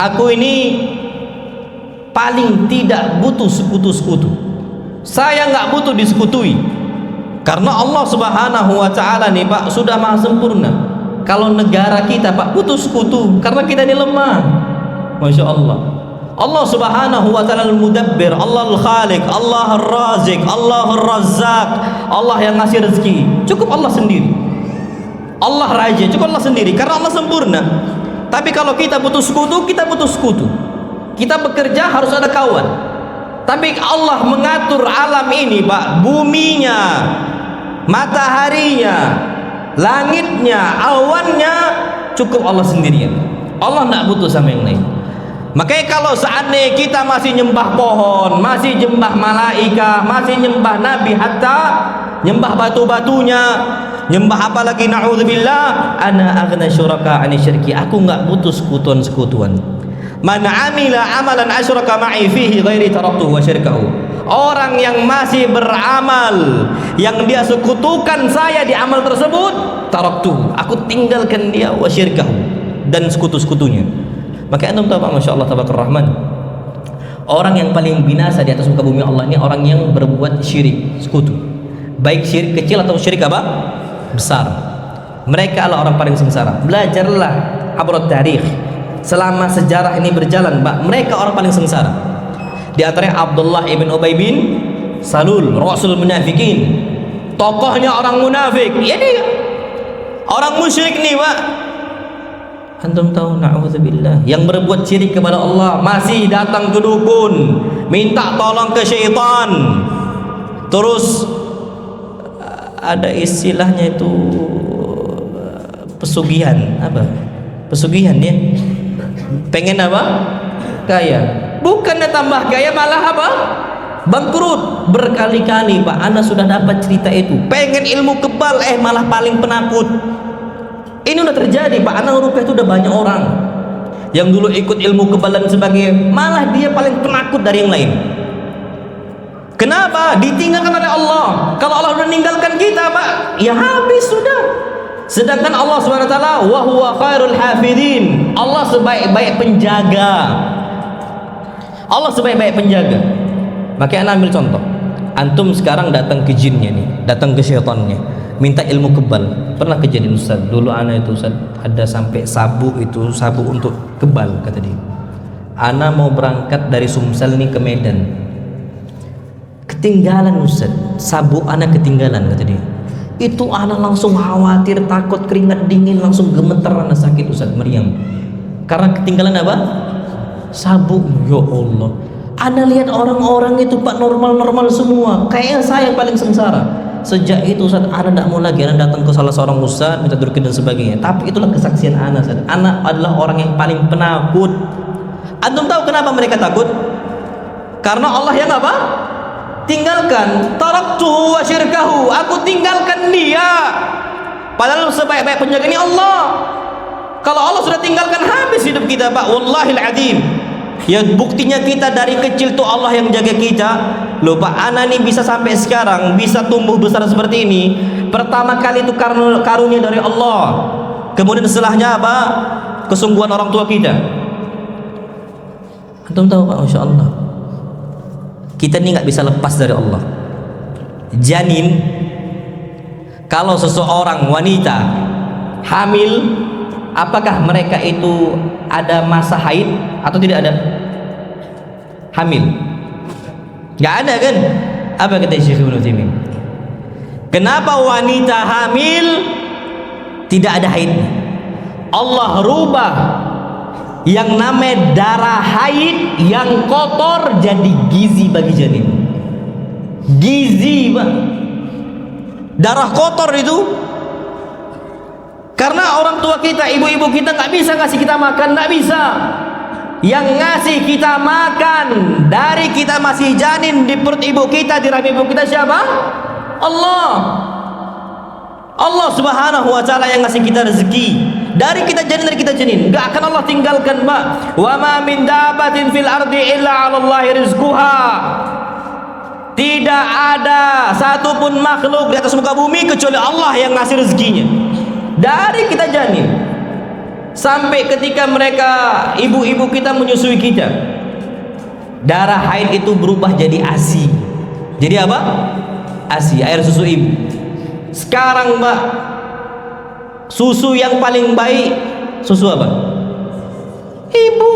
Aku ini paling tidak butuh sekutu-sekutu. Saya nggak butuh disekutui. Karena Allah Subhanahu wa taala nih Pak sudah maha sempurna. Kalau negara kita Pak butuh sekutu karena kita ini lemah. Masya Allah. Allah Subhanahu wa taala al-mudabbir, Allah al-khaliq, Allah ar-razik, Allah ar-razzaq, Allah yang ngasih rezeki. Cukup Allah sendiri. Allah raja, cukup Allah sendiri karena Allah sempurna. Tapi kalau kita butuh sekutu, kita butuh sekutu. Kita bekerja harus ada kawan. Tapi Allah mengatur alam ini Pak, buminya, mataharinya, langitnya, awannya, cukup Allah sendirian. Allah tidak butuh sama yang lain. Makanya kalau seandainya kita masih nyembah pohon, masih nyembah malaika, masih nyembah nabi, hatta nyembah batu-batunya, nyembah apalagi na'udzubillah, ana aghna syuraka 'ani syirki. Aku nggak butuh sekutuan-sekutuan. Man 'amila 'amalan asyraka ma'i fihi ghairi taraktuhu wa syirkahu. Orang yang masih beramal yang dia sekutukan saya di amal tersebut, taraktuhu, aku tinggalkan dia, wa syirkahu, dan sekutu-sekutunya. Maka antum tahu Pak, Masya Allah Tabarakallah Rahman, orang yang paling binasa di atas muka bumi Allah ini orang yang berbuat syirik, sekutu. Baik syirik kecil atau syirik apa? Besar. Mereka adalah orang paling sengsara. Belajarlah abrot tarikh. Selama sejarah ini berjalan Pak, mereka orang paling sengsara. Di antaranya Abdullah ibn Ubay bin Salul, Rasul Munafikin, tokohnya orang munafik. Ya dia orang musyrik nih Pak. Antum tahu, na'udzubillah, yang berbuat syirik kepada Allah masih datang ke dukun minta tolong ke syaitan. Terus ada istilahnya itu pesugihan. Apa? Pesugihan ya. Pengen apa? Kaya. Bukannya tambah kaya malah apa? Bangkrut. Berkali-kali Pak Ana sudah dapat cerita itu. Pengen ilmu kebal malah paling penakut. Ini udah terjadi Pak. Ana rupiah itu udah banyak orang yang dulu ikut ilmu kebal dan sebagainya, malah dia paling penakut dari yang lain. Kenapa? Ditinggalkan oleh Allah. Kalau Allah udah meninggalkan kita Pak, ya habis sudah. Sedangkan Allah SWT wa huwa khairul hafidin. Allah sebaik-baik penjaga. Allah sebaik-baik penjaga. Maka Ana ambil contoh. Antum sekarang datang ke jinnya nih, datang ke syaitannya, minta ilmu kebal. Pernah kejadian Ustaz, dulu Ana itu Ustaz, ada sampai sabu untuk kebal kata dia. Ana mau berangkat dari Sumsel nih ke Medan, ketinggalan Ustaz, sabu Ana ketinggalan kata dia. Itu Ana langsung khawatir, takut, keringat dingin, langsung gemeter, Ana sakit Ustaz, meriang. Karena ketinggalan apa? Sabu. Ya Allah, Ana lihat orang-orang itu Pak normal-normal semua, kayaknya saya yang paling sengsara. Sejak itu Ustaz, Ana tidak mau lagi Ana datang ke salah seorang ustaz minta durkin dan sebagainya. Tapi itulah kesaksian Ana Ustaz. Ana adalah orang yang paling penakut. Antum tahu kenapa mereka takut? Karena Allah yang apa? Tinggalkan. Taraktuhu wa syirkahu. Aku tinggalkan dia. Padahal sebaik-baik penjaga ini Allah. Kalau Allah sudah tinggalkan, habis hidup kita Pak. Wallahil adzim. Ya buktinya kita dari kecil tuh Allah yang jaga kita. Loh Pak, Ana nih bisa sampai sekarang, bisa tumbuh besar seperti ini, pertama kali itu karunia dari Allah. Kemudian setelahnya apa? Kesungguhan orang tua kita. Antum tahu Pak, Masya Allah, kita ini nggak bisa lepas dari Allah. Janin, kalau seseorang wanita hamil, apakah mereka itu ada masa haid atau tidak ada? Hamil nggak ada kan? Apa kata Syekh Ibnu Utsaimin? Kenapa wanita hamil tidak ada haid? Allah rubah yang namanya darah haid yang kotor jadi gizi bagi janin. Gizi, Pak. Darah kotor itu karena orang tua kita, ibu-ibu kita nggak bisa ngasih kita makan, nggak bisa. Yang ngasih kita makan dari kita masih janin di perut ibu kita, di rahim ibu kita siapa? Allah. Allah Subhanahu wa taala yang ngasih kita rezeki. Dari kita janin, enggak akan Allah tinggalkan, Mbak. Wa ma min dabatin fil ardi illa 'ala Allahi rizquha. Tidak ada satupun makhluk di atas muka bumi kecuali Allah yang ngasih rezekinya. Dari kita janin sampai ketika mereka, ibu-ibu kita menyusui kita, darah haid itu berubah jadi ASI. Jadi apa? ASI, air susu ibu. Sekarang, Mbak, susu yang paling baik susu apa? Ibu.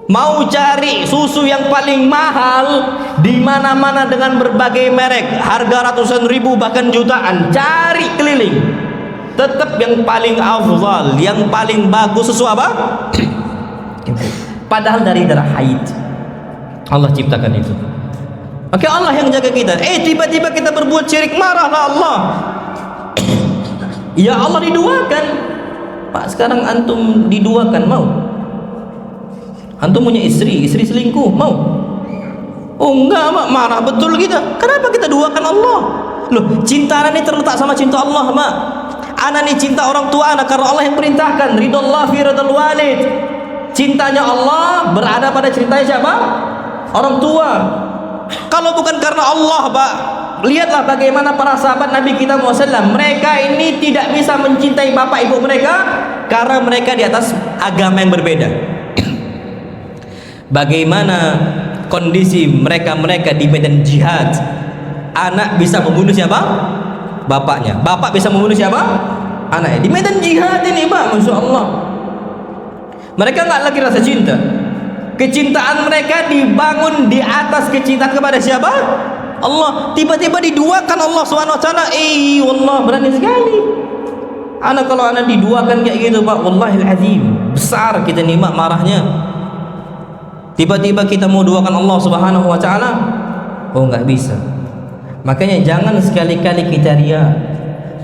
Mau cari susu yang paling mahal di mana-mana dengan berbagai merek, harga ratusan ribu bahkan jutaan, cari keliling. Tetap yang paling afdal, yang paling bagus susu apa? Padahal dari darah haid Allah ciptakan itu. Oke, Allah yang jaga kita. Tiba-tiba kita berbuat syirik, marahlah Allah. Ya Allah diduakan. Pak, sekarang antum diduakan, mau? Antum punya istri selingkuh, mau? Oh enggak, Mak, marah betul kita. Kenapa kita duakan Allah? Loh, cinta anak ini terletak sama cinta Allah, Mak. Anak ini cinta orang tua anak karena Allah yang perintahkan. Ridallah fi ridal walid. Cintanya Allah berada pada cintanya siapa? Orang tua. Kalau bukan karena Allah, Pak, lihatlah bagaimana para sahabat Nabi kita Muhammad. Mereka ini tidak bisa mencintai bapak ibu mereka karena mereka di atas agama yang berbeda. Bagaimana kondisi mereka di medan jihad? Anak bisa membunuh siapa? Bapaknya. Bapak bisa membunuh siapa? Anaknya. Di medan jihad ini, Pak, Masya Allah. Mereka nggak lagi rasa cinta. Kecintaan mereka dibangun di atas kecintaan kepada siapa? Allah. Tiba-tiba diduakan Allah SWT. Wallah, berani sekali. Anak kalau anak diduakan kayak gitu, Pak, wallahil azim, besar kita nikmat marahnya. Tiba-tiba kita mau duakan Allah Subhanahu wa taala, oh nggak bisa. Makanya jangan sekali-kali kita ria.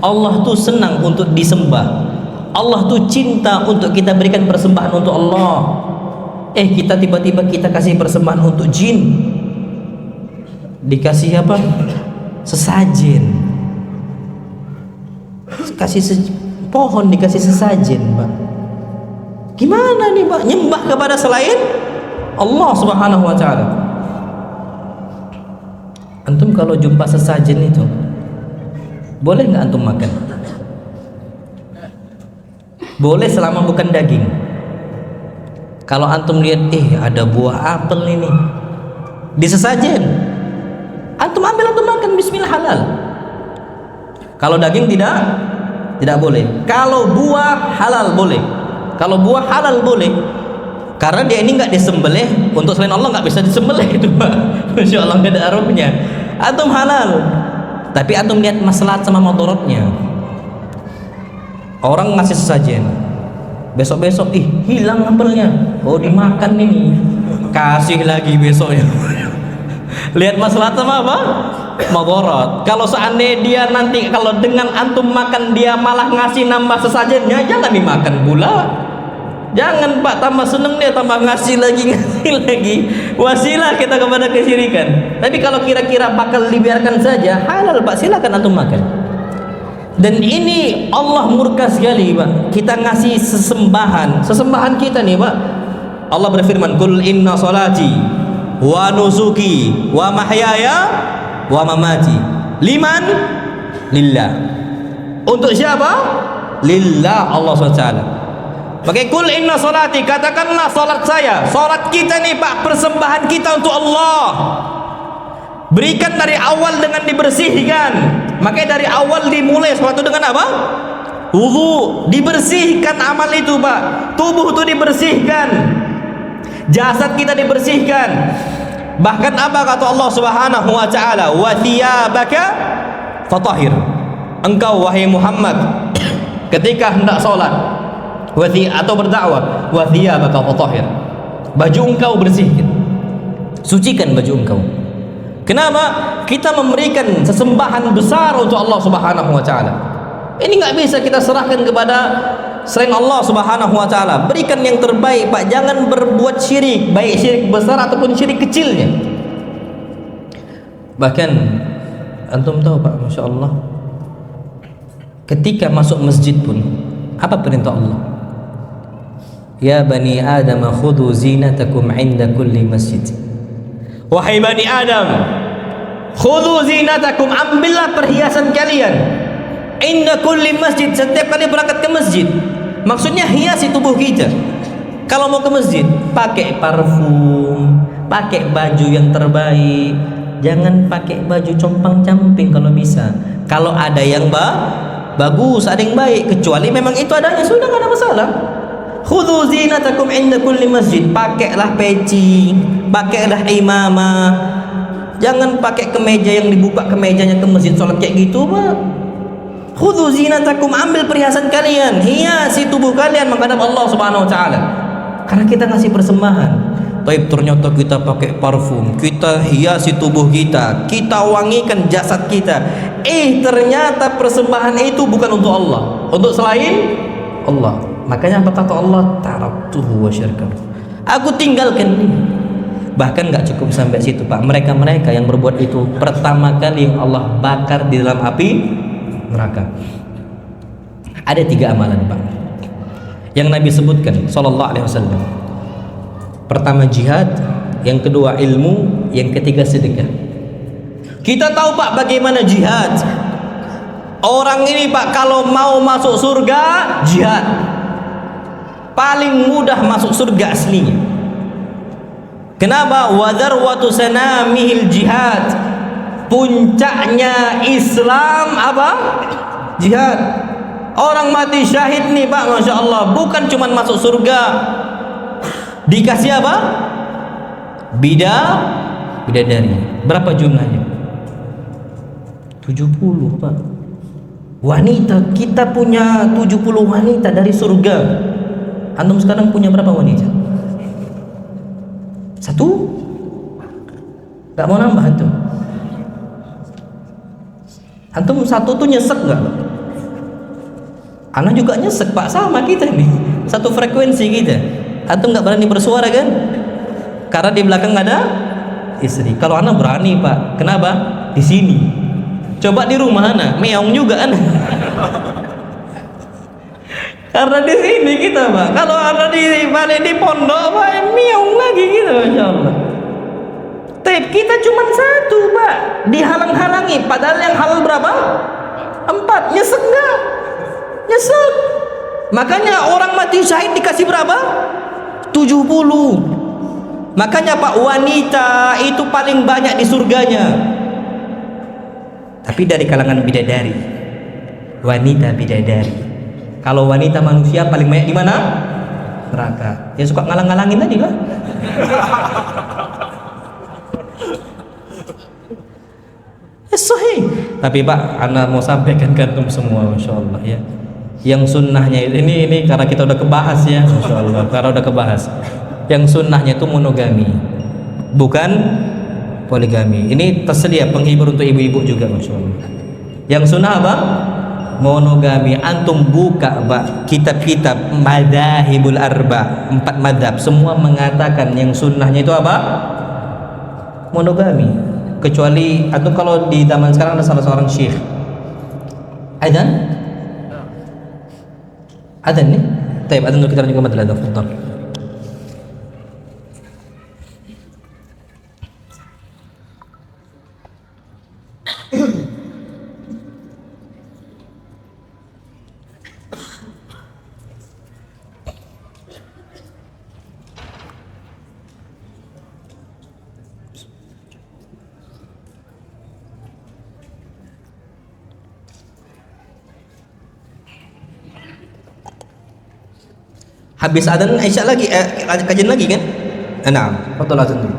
Allah tuh senang untuk disembah. Allah tuh cinta untuk kita berikan persembahan untuk Allah. Kita tiba-tiba kita kasih persembahan untuk jin. Dikasih apa? Sesajen. Kasih pohon dikasih sesajen, Pak. Gimana nih, Pak? Nyembah kepada selain Allah Subhanahu wa taala. Antum kalau jumpa sesajen itu, boleh nggak antum makan? Boleh selama bukan daging. Kalau antum lihat, ada buah apel ini di sesajen, antum ambil, antum makan, bismillah, halal. Kalau daging tidak boleh. Kalau buah halal boleh. Kalau buah halal boleh. Karena dia ini nggak disembelih untuk selain Allah, nggak bisa disembelih itu, Pak. Masya Allah, nggak ada aromanya. Antum halal, tapi antum lihat maslahat sama motorotnya. Orang ngasih sesajen, besok-besok hilang apelnya, oh dimakan ini, kasih lagi besoknya. Lihat maslahat sama apa? Motorot. Kalau seandainya dia nanti kalau dengan antum makan dia malah ngasih nambah sesajennya, jangan dimakan pula. Jangan, Pak, tambah seneng dia, tambah ngasih lagi. Wasilah kita kepada kesyirikan. Tapi kalau kira-kira bakal dibiarkan saja, halal, Pak, silakan antum makan. Dan ini Allah murka sekali, Pak. Kita ngasih sesembahan kita nih, Pak. Allah berfirman, "Qul inna salati wa nusuki wa mahyaya wa mamati liman lillah." Untuk siapa? Lillah, Allah SWT. Pakai kul inna salati, katakanlah salat saya, salat kita nih, Pak, persembahan kita untuk Allah. Berikan dari awal dengan dibersihkan. Makanya dari awal dimulai salat itu dengan apa? Wudu, dibersihkan amal itu, Pak. Tubuh itu dibersihkan, jasad kita dibersihkan. Bahkan apa kata Allah Subhanahu wa taala? Wa thiyabaka fatahir. Engkau wahai Muhammad ketika hendak sholat atau berdakwah, wa thiyabaka fatahhir, baju engkau bersihkan, sucikan baju engkau. Kenapa? Kita memberikan sesembahan besar untuk Allah Subhanahu wa taala. Ini nggak bisa kita serahkan kepada selain Allah Subhanahu wa taala. Berikan yang terbaik, Pak. Jangan berbuat syirik, baik syirik besar ataupun syirik kecilnya. Bahkan antum tahu Pak, Masya Allah, ketika masuk masjid pun apa perintah Allah? Ya bani Adam khudhu zinatakum 'inda kulli masjid. Wahai bani Adam, khudhu zinatakum, ambillah perhiasan kalian 'inda kulli masjid, setiap kali berangkat ke masjid. Maksudnya hiasi tubuh kita. Kalau mau ke masjid, pakai parfum, pakai baju yang terbaik. Jangan pakai baju compang-camping kalau bisa. Kalau ada yang bagus, ada yang baik, kecuali memang itu adanya, sudah nggak ada masalah. Khudhu zinatakum 'inda kulli masjid. Pakailah peci, pakailah imamah. Jangan pakai kemeja yang dibuka kemejanya ke masjid sholat kayak gitu, Pak. Khudhu zinatakum, ambil perhiasan kalian, hiasi tubuh kalian menghadap Allah Subhanahu wa taala. Karena kita ngasih persembahan. Tapi ternyata kita pakai parfum, kita hiasi tubuh kita, kita wangikan jasad kita. Ternyata persembahan itu bukan untuk Allah, untuk selain Allah. Makanya apa kata Allah? Taraktuhu wa syirkahu. Aku tinggalkan ini. Bahkan nggak cukup sampai situ, Pak. Mereka-mereka yang berbuat itu pertama kali yang Allah bakar di dalam api neraka. Ada 3 amalan, Pak, yang Nabi sebutkan sallallahu alaihi wasallam. Pertama jihad, yang kedua ilmu, yang ketiga sedekah. Kita tahu Pak bagaimana jihad. Orang ini Pak kalau mau masuk surga, jihad. Paling mudah masuk surga aslinya. Kenapa? Wa dzarwatu sanamihil jihad. Puncaknya Islam apa? Jihad. Orang mati syahid nih Pak, Masya Allah, bukan cuma masuk surga, dikasih apa? Bidadari. Berapa jumlahnya? 70 Pak. Wanita, kita punya 70 wanita dari surga. Antum sekarang punya berapa wanita? 1? Gak mau nambah antum? Antum 1 tuh nyesek gak? Anak juga nyesek Pak, sama kita nih, satu frekuensi kita. Antum gak berani bersuara kan? Karena di belakang ada istri. Kalau anak berani Pak, kenapa? Di sini. Coba di rumah anak, meong juga anak. Karena di sini kita Pak. Kalau anak di pondok Pak, meong lagi gitu, Masya Allah. Tapi kita cuma 1 Pak, dihalang-halangi. Padahal yang halal berapa? 4. Nyesek nggak? Nyesek. Makanya orang mati syahid dikasih berapa? 70. Makanya Pak, wanita itu paling banyak di surganya. Tapi dari kalangan bidadari. Wanita bidadari. Kalau wanita manusia paling banyak di mana? Neraka. Ya suka ngalang-ngalangin tadi lah. Sahih. Tapi Pak, Anda mau sampaikan ke antum semua, Masya Allah ya. Yang sunnahnya ini karena kita udah kebahas ya, Masya Allah. Karena udah kebahas. Yang sunnahnya itu monogami, bukan poligami. Ini tersedia penghibur untuk ibu-ibu juga, Masya Allah. Yang sunnah apa? Monogami. Antum buka Pak kitab-kitab madzhabul arba, 4 madzhab, semua mengatakan yang sunnahnya itu apa? Monogami. Kecuali atau kalau di zaman sekarang ada salah seorang syekh adzan nih. Baik, adzan dulu, kita lanjut ke matladah. Tafadhal. Habis adzan Isya lagi kajian lagi kan? Nah, fadhal adzan dulu.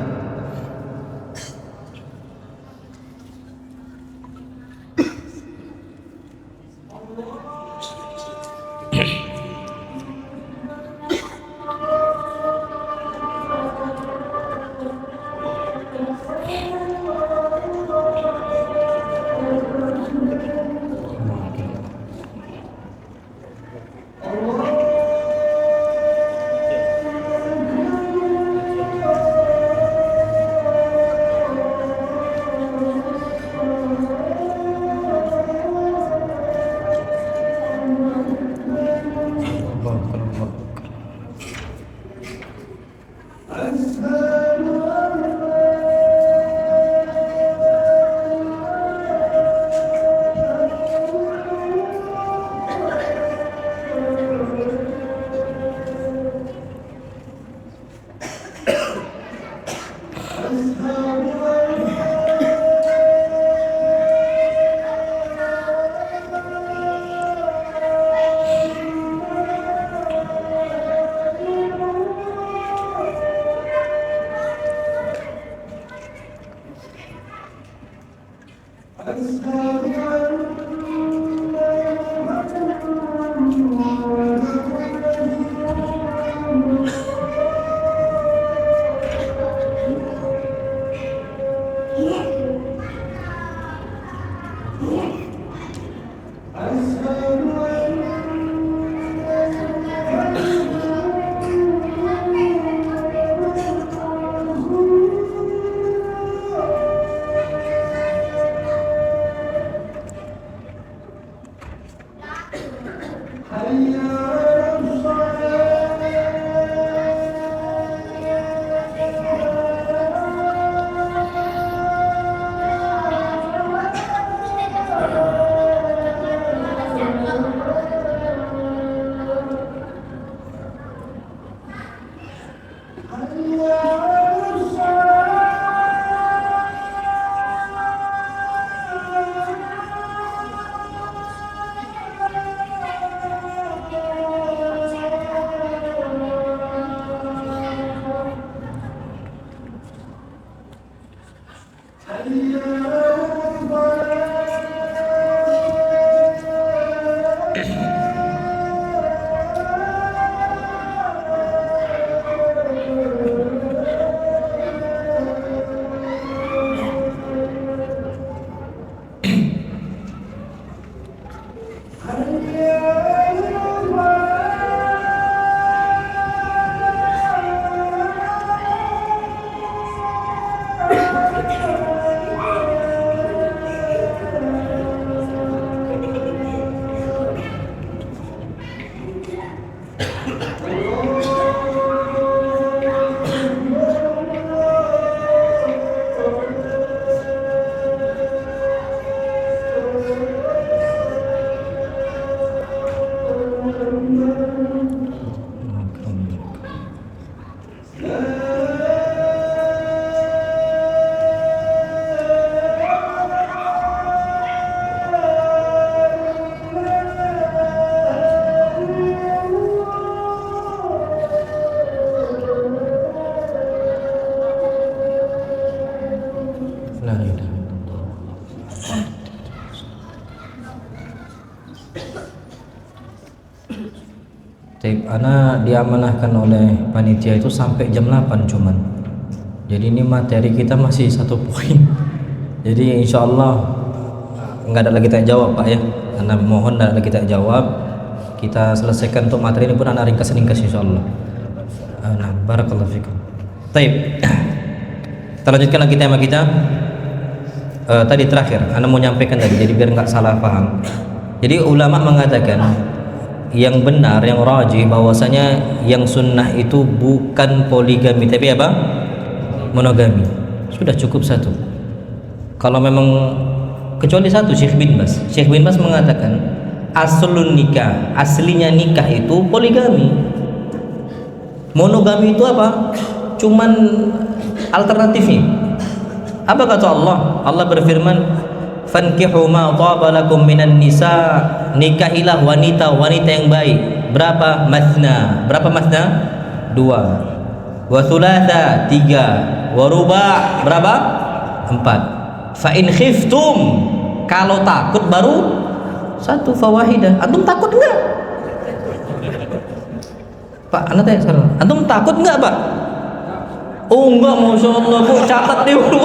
Ana diamanahkan oleh panitia itu sampai jam 8 cuman. Jadi ini materi kita masih 1 poin. Jadi insya Allah nggak ada lagi tanya jawab Pak ya. Ana mohon nggak ada lagi tanya jawab. Kita selesaikan untuk materi ini pun Ana ringkas insya Allah. Nah, barakallahu fikum. Taib. Kita lanjutkan lagi tema kita. Tadi terakhir Ana mau nyampaikan tadi, jadi biar nggak salah paham. Jadi ulama mengatakan yang benar, yang rajih bahwasanya yang sunnah itu bukan poligami tapi apa? Monogami. Sudah cukup 1. Kalau memang kecuali 1, Syekh bin Baz mengatakan aslun nikah, aslinya nikah itu poligami. Monogami itu apa? Cuman alternatifnya. Apa kata Allah? Allah berfirman, fankihu ma taba lakum minan nisa, nikahilah wanita yang baik. Berapa? Masna. Berapa masna? 2. Wa thulatha 3. Wa ruba' berapa? 4. Fa in khiftum, kalau takut baru 1 fawahidah. Antum takut enggak? Pak, Anda tanya sekarang. Antum takut enggak, Pak? Oh enggak, Masya Allah, Bu, catat dulu.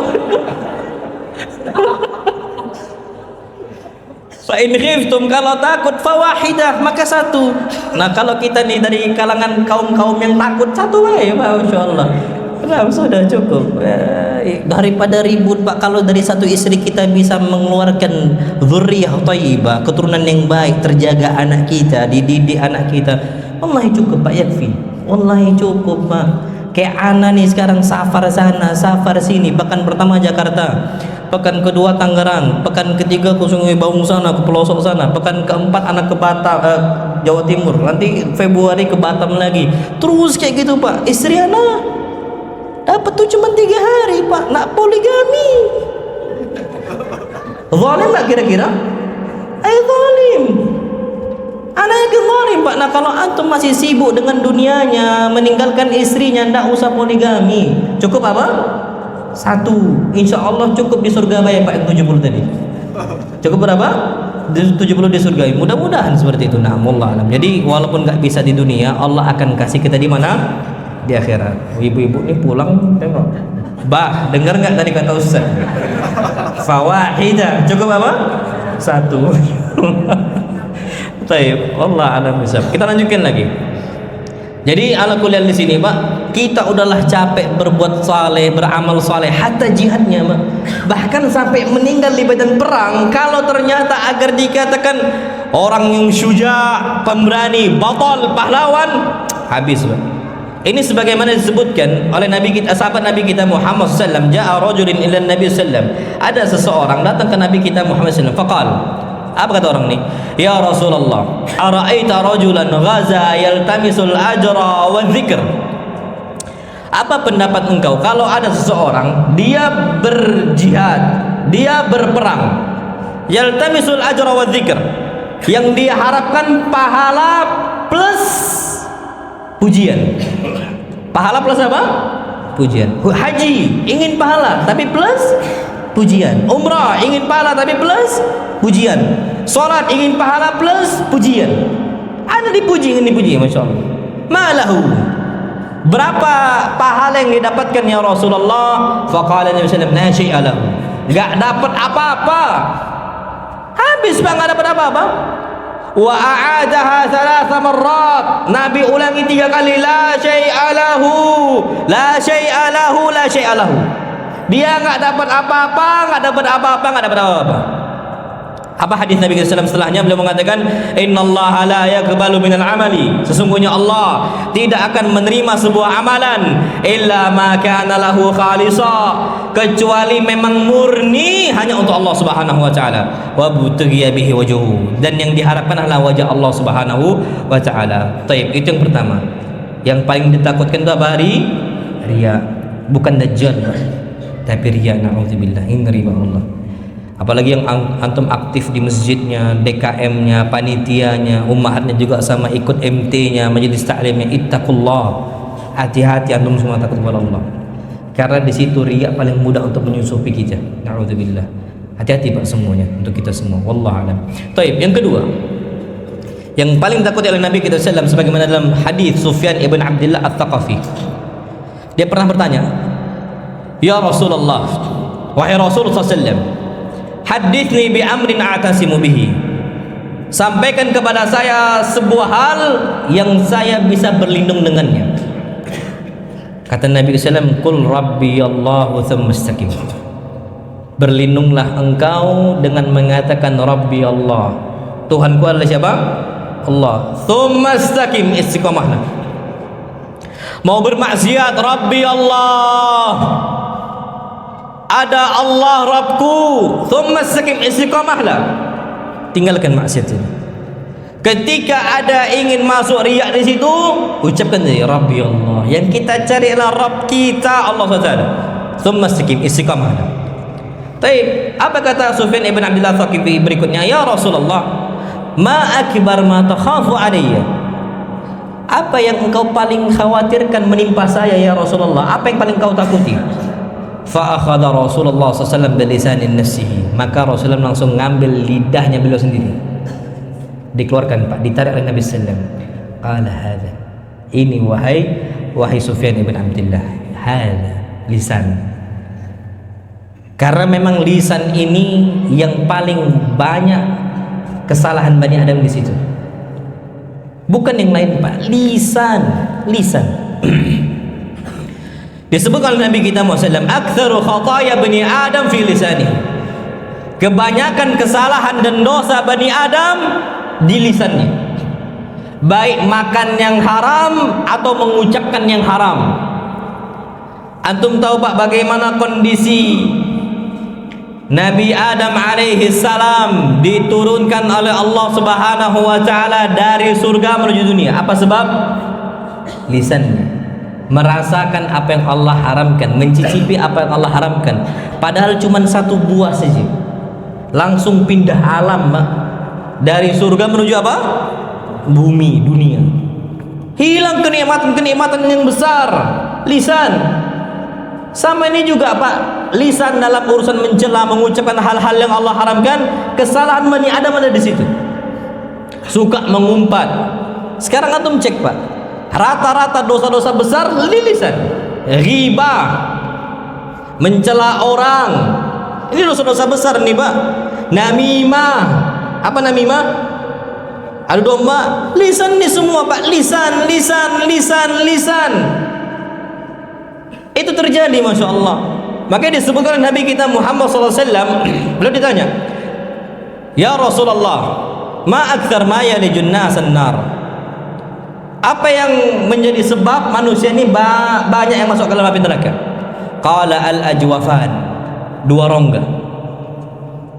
Fa in khiftum, kalau takut fawahidah, maka 1. Nah, kalau kita nih dari kalangan kaum-kaum yang takut 1 aja, Pak, Masya Allah. Nah, sudah cukup. Daripada ribut, Pak, kalau dari 1 istri kita bisa mengeluarkan dzurriyyah thayyibah, keturunan yang baik, terjaga anak kita, dididik anak kita. Wallahi cukup, Pak, yakfi. Wallahi cukup, Pak. Kayak ana nih sekarang safar sana, safar sini. Pekan pertama Jakarta, pekan kedua Tangerang, pekan ketiga ke Sungai Baung sana, ke pelosok sana, pekan keempat anak ke Batam, Jawa Timur. Nanti Februari ke Batam lagi. Terus kayak gitu, Pak. Istri ana dapat tuh cuma 3 hari, Pak. Nak poligami. Zalim nggak kira-kira? Zalim. Anaknya zalim, Pak. Nah, kalau antum masih sibuk dengan dunianya, meninggalkan istrinya, ndak usah poligami. Cukup apa? 1. Insya Allah cukup di surga ya, Pak, yang 70 tadi. Cukup berapa? 70 di surga. Mudah-mudahan seperti itu. Na'amullah alam. Jadi walaupun nggak bisa di dunia, Allah akan kasih kita di mana? Di akhirat. Ibu-ibu ini pulang tengok. Bah, dengar nggak tadi kata Ustaz? Fawahidah. Cukup apa? 1. Taib, Allah alam bisawab. Kita lanjutkan lagi. Jadi ala kuliah di sini Pak, kita udahlah capek berbuat saleh, beramal saleh, hatta jihadnya Pak. Bahkan sampai meninggal di medan perang, kalau ternyata agar dikatakan orang yang syuja, pemberani, batal, pahlawan, habis Pak. Ini sebagaimana disebutkan oleh Nabi kita, sahabat Nabi kita Muhammad sallallahu alaihi wasallam, ja'a rajulun ila Nabi sallallahu alaihi wasallam. Ada seseorang datang ke Nabi kita Muhammad sallallahu alaihi wasallam, faqala, apa kata orang ini? Ya Rasulullah, ara'aita rajulan ghaza yaltamisul ajra wa dzikr. Apa pendapat engkau kalau ada seseorang dia berjihad, dia berperang, yaltamisul ajra wa dzikr, yang dia harapkan pahala plus pujian. Pahala plus apa? Pujian. Haji ingin pahala tapi plus pujian. Umrah ingin pahala tapi plus pujian. Salat ingin pahala plus pujian. Ada dipuji, ingin dipuji, masya Allah. Malahu, berapa pahala yang didapatkan ya Rasulullah? Faqala Nabi sallallahu alaihi wasallam, la syai'a lahu. Enggak dapat apa-apa. Habis Bang, enggak dapat apa-apa. Wa a'adaha thalatha marrat. Nabi ulangi 3 kali, la syai'a lahu, la syai'a lahu, la syai'a lahu. Dia enggak dapat apa-apa, enggak dapat apa-apa, enggak dapat apa-apa. Apa hadis Nabi SAW setelahnya? Beliau mengatakan, innallaha la yaqbalu minal amali, sesungguhnya Allah tidak akan menerima sebuah amalan illa ma kana lahu khalisa, kecuali memang murni hanya untuk Allah Subhanahu wa taala, wa butughiya bihi wajhu, dan yang diharapkan adalah wajah Allah Subhanahu wa taala. Taib, itu yang pertama. Yang paling ditakutkan itu apa? Riya. Bukan dajjal, tapi riya, na'udzubillah. Ngeri Allah. Apalagi yang antum aktif di masjidnya, DKM-nya, panitianya, ummahatnya juga sama, ikut MT-nya, majelis taklimnya. Ittaqullah, hati-hati antum semua takut kepada Allah, karena di situ riya paling mudah untuk menyusupi kita. Na'udzubillah. Hati-hati Pak semuanya, untuk kita semua. Wallahu a'lam. Taib, yang kedua, yang paling takut oleh Nabi kita sallallahu alaihi wasallam, sebagaimana dalam hadis Sufyan ibn Abdullah Ats-Tsaqafi. Dia pernah bertanya, ya Rasulullah, wahai Rasulullah sallallahu alaihi wasallam, hadithni bi amrin a'tasimu bihi, sampaikan kepada saya sebuah hal yang saya bisa berlindung dengannya. Kata Nabi SAW, qul rabbi Allahu tsumma istaqim, berlindunglah engkau dengan mengatakan rabbi Allah, Tuhanku adalah siapa? Allah. Tsumma istaqim, istiqamahlah. Mau bermaksiat, rabbi Allah, ada Allah Rabbku, thumma istaqim, istiqamahlah, tinggalkan maksiat ini. Ketika ada ingin masuk riya di situ, ucapkan saja Rabbi Allah. Yang kita cari adalah Rabb kita Allah SWT. Thumma istaqim, istiqamahlah. Baik, apa kata Sufyan ibn Abdullah Ats-Tsaqafi berikutnya? Ya Rasulullah, ma akbar ma takhafu alayya, apa yang engkau paling khawatirkan menimpa saya ya Rasulullah? Apa yang paling kau takuti? Fa akhadha Rasulullah sallallahu alaihi wasallam bilisanin nafsihi, maka Rasulullah langsung ngambil lidahnya beliau sendiri, dikeluarkan Pak, ditarik oleh Nabi sallallahu alaihi wasallam. Qala hadza, ini wahai Sufyan ibn Abdullah, hadza lisan. Karena memang lisan ini yang paling banyak kesalahan Bani Adam di situ. Bukan yang lain Pak, lisan. Disebutkan oleh Nabi kita Muhammad SAW, aktsaru khataya bani Adam fi lisani, kebanyakan kesalahan dan dosa Bani Adam di lisannya, baik makan yang haram atau mengucapkan yang haram. Antum tahu Pak bagaimana kondisi Nabi Adam alaihi salam diturunkan oleh Allah Subhanahu wa taala dari surga menuju dunia? Apa sebab? Lisannya. Merasakan apa yang Allah haramkan, mencicipi apa yang Allah haramkan, padahal cuma satu buah saja, langsung pindah alam Pak. Dari surga menuju apa? Bumi, dunia. Hilang kenikmatan yang besar. Lisan sama ini juga Pak, lisan dalam urusan mencela, mengucapkan hal-hal yang Allah haramkan. Kesalahan Bani Adam ada di situ, suka mengumpat. Sekarang antum cek Pak, rata-rata dosa-dosa besar di lisan. Ghibah, mencela orang, ini dosa-dosa besar nih Pak. Namimah, apa namimah? Adu domba, lisan ni semua Pak, lisan. Itu terjadi, Masya Allah. Makanya disebutkan Nabi kita Muhammad SAW, beliau ditanya, ya Rasulullah, ma akthar ma yalijun nasan nar. Apa yang menjadi sebab manusia ini banyak yang masuk ke dalam api neraka? Qala al-ajwafan, dua rongga.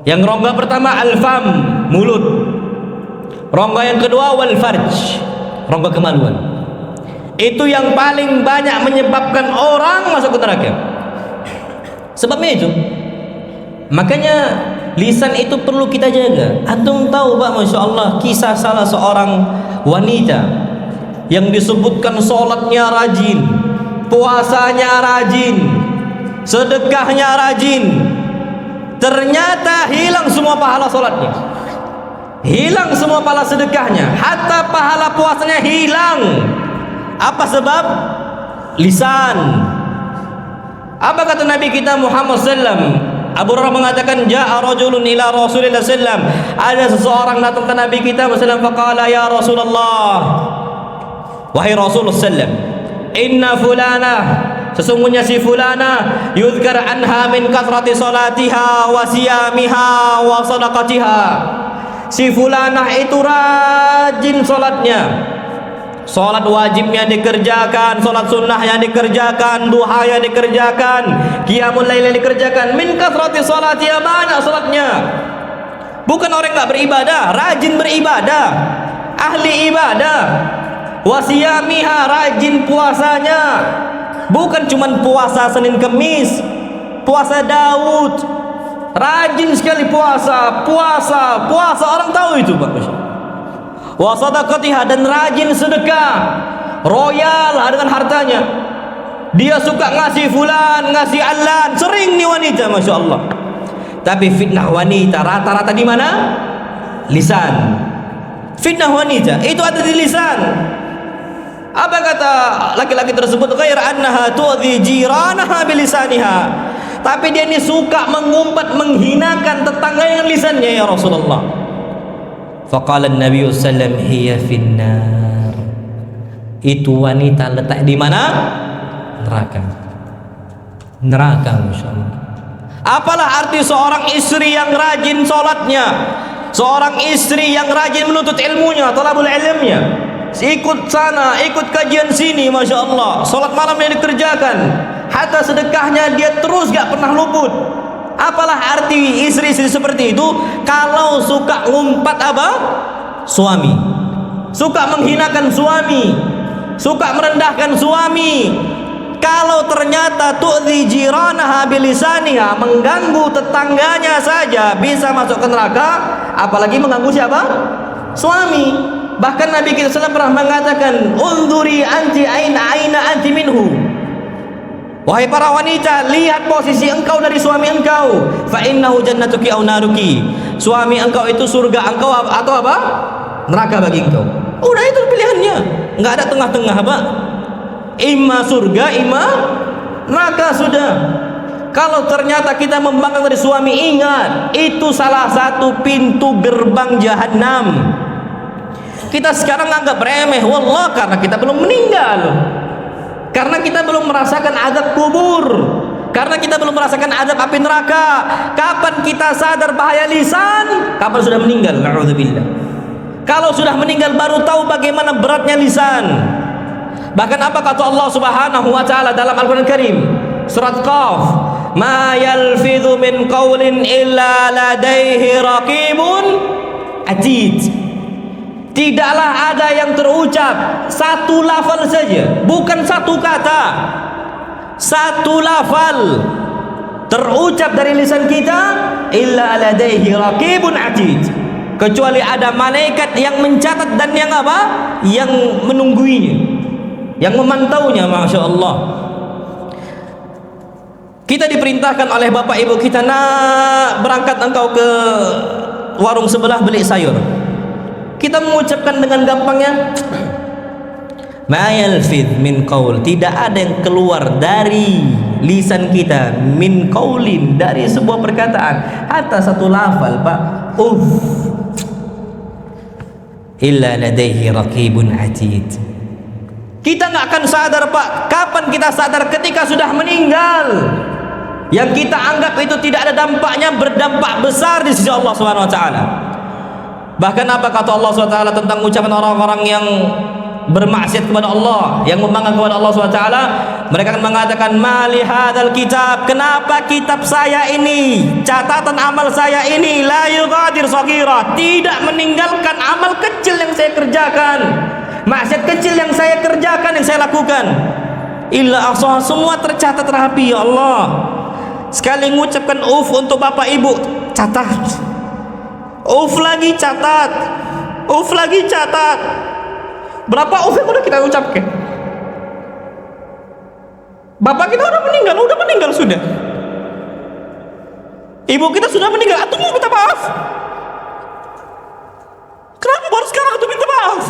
Yang rongga pertama al-fam, mulut. Rongga yang kedua wal farj, rongga kemaluan. Itu yang paling banyak menyebabkan orang masuk ke neraka. Sebabnya itu. Makanya lisan itu perlu kita jaga. Antum tahu Pak, Masya Allah, kisah salah seorang wanita yang disebutkan sholatnya rajin, puasanya rajin, sedekahnya rajin. Ternyata hilang semua pahala sholatnya, hilang semua pahala sedekahnya, hatta pahala puasanya hilang. Apa sebab? Lisan. Apa kata Nabi kita Muhammad SAW? Abu Hurairah mengatakan, ja'a rajulun ila Rasulillah sallam, ada seseorang datang ke Nabi kita sallam, faqala ya Rasulullah, wahai Rasulullah sallam, inna fulana, sesungguhnya si fulana, yuzkar anha min kathrati salatiha wa siyamiha wa sadaqatiha. Si fulana itu rajin salatnya, salat wajibnya dikerjakan, salat sunnahnya dikerjakan, duhanya dikerjakan, qiyamul lailnya dikerjakan. Min kathrati salatiha, banyak salatnya. Bukan orang enggak beribadah, rajin beribadah, ahli ibadah. Wasiyamiha, rajin puasanya. Bukan cuman puasa Senin Kemis, puasa Daud. Rajin sekali puasa. Orang tahu itu Pak. Wa sadaqatiha, dan rajin sedekah, royal dengan hartanya. Dia suka ngasih fulan, ngasih allan, sering nih wanita, Masya Allah. Tapi fitnah wanita rata-rata di mana? Lisan. Fitnah wanita itu ada di lisan. Apa kata laki-laki tersebut? Ghair annaha tu'dhi jiranaha bilisaniha. Tapi dia ini suka mengumpat, menghinakan tetangga dengan lisannya, ya Rasulullah. Faqala Nabi sallam, hiya finnar. Itu wanita letak di mana? Neraka. Neraka, Masya Allah. Apalah arti seorang istri yang rajin sholatnya, seorang istri yang rajin menuntut ilmunya, talabul ilmnya, ikut sana, ikut kajian sini, Masya Allah, sholat malam yang dikerjakan, hatta sedekahnya dia terus gak pernah luput. Apalah arti istri-istri seperti itu kalau suka ngumpat apa? Suami, suka menghinakan suami, suka merendahkan suami. Kalau ternyata tu'dhi jiranaha bilisaniha, mengganggu tetangganya saja bisa masuk ke neraka, apalagi mengganggu siapa? Suami. Bahkan Nabi kita SAW pernah mengatakan, unzuri anti aina anti minhu. Wahai para wanita, lihat posisi engkau dari suami engkau. Fa innahu jannatuki aw naruki. Suami engkau itu surga engkau atau apa? Neraka bagi engkau. Udah, itu pilihannya. Enggak ada tengah-tengah, Pak. Imma surga, imma neraka, sudah. Kalau ternyata kita membangkang dari suami, ingat, itu salah satu pintu gerbang jahanam. Kita sekarang anggap remeh, wallah, karena kita belum meninggal, karena kita belum merasakan azab kubur, karena kita belum merasakan azab api neraka. Kapan kita sadar bahaya lisan? Kapan sudah meninggal? Na'udzubillah. Kalau sudah meninggal baru tahu bagaimana beratnya lisan. Bahkan apa kata Allah Subhanahu wa taala dalam Al-Qur'an Karim, surat Qaf, ma yalfidhu min qawlin illa ladaihi raqibun atid. Tidaklah ada yang terucap satu lafal saja, bukan satu kata, satu lafal terucap dari lisan kita, illa ladaihi raqibun atid, kecuali ada malaikat yang mencatat dan yang apa? Yang menungguinya, yang memantaunya. Masya Allah. Kita diperintahkan oleh bapak ibu kita, nak, berangkat engkau ke warung sebelah beli sayur. Kita mengucapkan dengan gampangnya, ma yalfidh min qaul, tidak ada yang keluar dari lisan kita, min qaulin, dari sebuah perkataan, hatta satu lafal, Pak. illa ladaihi raqibun atid. Kita nggak akan sadar Pak. Kapan kita sadar? Ketika sudah meninggal. Yang kita anggap itu tidak ada dampaknya, berdampak besar di sisi Allah Subhanahu wa taala. Bahkan apa kata Allah Subhanahu wa taala tentang ucapan orang-orang yang bermaksiat kepada Allah, yang membanggakan kepada Allah Subhanahu wa taala? Mereka akan mengatakan, "Mali hadzal kitab?" Kenapa kitab saya ini, catatan amal saya ini, la yughadir shaghira, tidak meninggalkan amal kecil yang saya kerjakan, maksiat kecil yang saya kerjakan, yang saya lakukan, illa ahsaha, semua tercatat rapi ya Allah. Sekali mengucapkan untuk bapak ibu, catat. Lagi catat. Lagi catat. Berapa yang udah kita ucapkan? Bapak kita udah meninggal sudah. Ibu kita sudah meninggal, atau mau minta maaf? Kenapa baru sekarang itu minta maaf?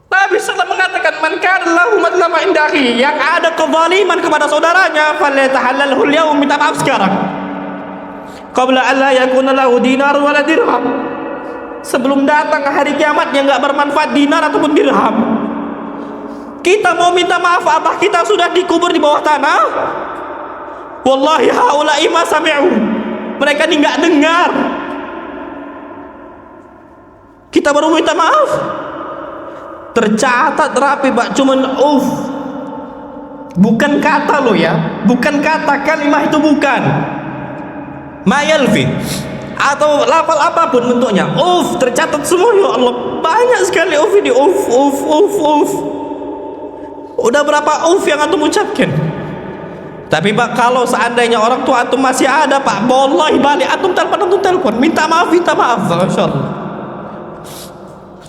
Nabi SAW mengatakan, man kana lahu madlama inda akhi, yang ada kezaliman kepada saudaranya, falyatahallalhu al-yawm, minta maaf sekarang. Qabla an la yakuna lahu dinar wala dirham, sebelum datang hari kiamat yang enggak bermanfaat dinar ataupun dirham. Kita mau minta maaf, abah kita sudah dikubur di bawah tanah. Wallahi haula'i ma sami'u, mereka ini enggak dengar. Kita baru minta maaf, tercatat rapi Pak, cuman bukan kata lo ya, bukan kata, kalimat itu bukan mayalfi atau lafal apapun bentuknya, tercatat semua ya Allah, banyak sekali ini, udah berapa yang antum ucapkan? Tapi Pak, kalau seandainya orang tua antum masih ada Pak, wallahi balik antum telepon, minta maaf, masyaallah.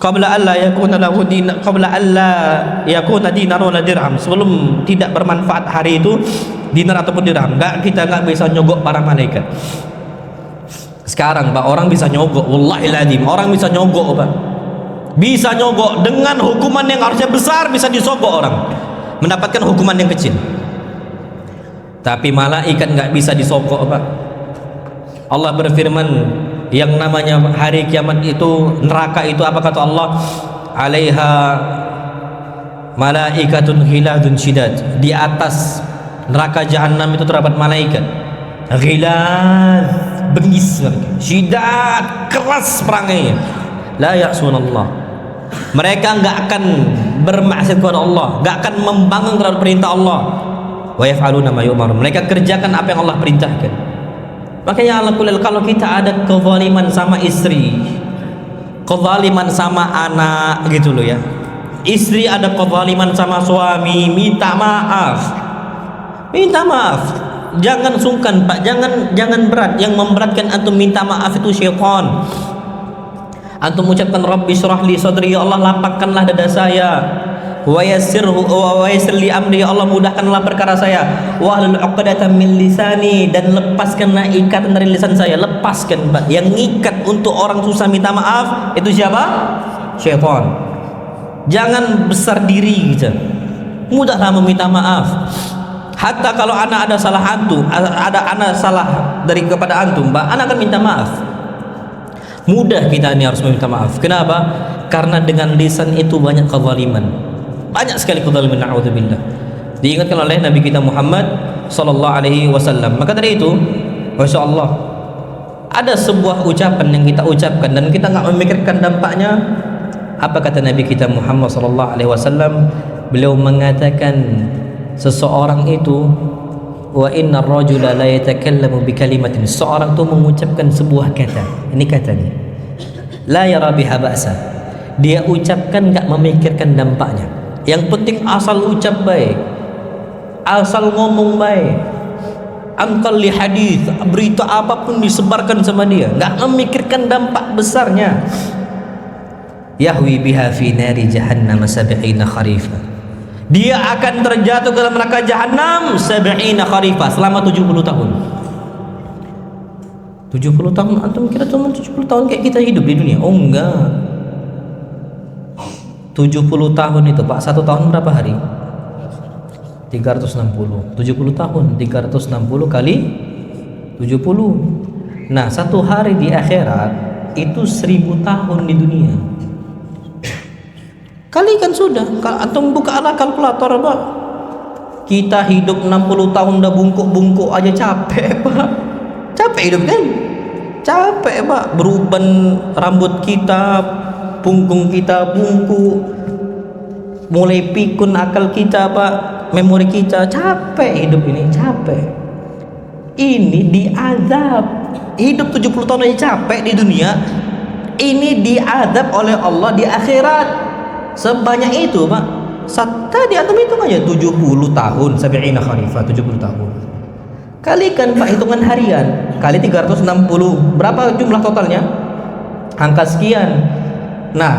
Qabla alla yakuna lahu dinar, qabla alla yakuna dinar wala dirham, sebelum tidak bermanfaat hari itu dinar ataupun dirham. Kita enggak bisa nyogok para malaikat. Sekarang Pak, orang bisa nyogok, wallahi lazim, orang bisa nyogok Pak. Bisa nyogok dengan hukuman yang harusnya besar, bisa disogok orang, mendapatkan hukuman yang kecil. Tapi malaikat enggak bisa disogok Pak. Allah berfirman, yang namanya hari kiamat itu, neraka itu, apa kata Allah? Alaiha malaikatun ghiladun syidad, di atas neraka jahanam itu terdapat malaikat ghilad, bengis, syidad, keras perangainya, la ya'sunallah, mereka enggak akan bermaksiat kepada Allah, enggak akan membangkang terhadap perintah Allah, wa yaf'aluna ma yu'mar, mereka kerjakan apa yang Allah perintahkan. Makanya kalau kita ada kezaliman sama istri, kezaliman sama anak gitu loh ya, istri ada kezaliman sama suami, minta maaf, jangan sungkan Pak, jangan berat. Yang memberatkan antum minta maaf itu syaitan. Antum ucapkan Rabbi syrah li sadri, ya Allah lapangkanlah dada saya, wa yassir li amri, ya Allah mudahkanlah perkara saya, wa hlul 'uqdatam min lisani, dan lepaskanlah ikatan dari lisan saya. Lepaskan Pak, yang ngikat untuk orang susah minta maaf itu siapa? Syaitan. Jangan besar diri gitu, mudahlah meminta maaf. Hatta kalau anak ada salah antum, ada anak salah dari kepada antum Pak, anak akan minta maaf. Mudah kita ini harus meminta maaf. Kenapa? Karena dengan lisan itu banyak kezaliman, banyak sekali kezaliman, na'udzubillah. Diingatkan oleh Nabi kita Muhammad sallallahu alaihi wasallam. Maka dari itu, Masya Allah, ada sebuah ucapan yang kita ucapkan dan kita enggak memikirkan dampaknya. Apa kata Nabi kita Muhammad sallallahu alaihi wasallam? Beliau mengatakan, seseorang itu, wa innar rajula la yatakallamu bi kalimatin, seorang itu mengucapkan sebuah kata, ini kata nih, la yara biha ba'sa, dia ucapkan enggak memikirkan dampaknya. Yang penting asal ucap baik, asal ngomong baik, angkal li hadis, berita apapun disebarkan sama dia, enggak memikirkan dampak besarnya. Yahwi biha fi nari jahannam 70 kharifa, dia akan terjatuh ke dalam neraka jahanam 70 kharifa, selama 70 tahun. 70 tahun, antum kira cuma 70 tahun kayak kita hidup di dunia? Oh enggak, 70 tahun itu Pak, satu tahun berapa hari? 360. 70 tahun 360 kali 70. Nah, satu hari di akhirat itu 1000 tahun di dunia. Kalikan sudah, antum buka kalkulator Pak. Kita hidup 60 tahun dah bungkuk-bungkuk aja capek Pak. Capek hidup kan? Capek Pak, beruban rambut kita, punggung kita bungkuk, mulai pikun akal kita Pak, memori kita, capek hidup ini, capek. Ini diazab. Hidup 70 tahun aja capek di dunia, ini diazab oleh Allah di akhirat. Sebanyak itu Pak. Tadi antum hitung aja 70 tahun, sabi'ina kharifah, 70 tahun. Kalikan Pak hitungan harian kali 360, berapa jumlah totalnya? Angka sekian. Nah,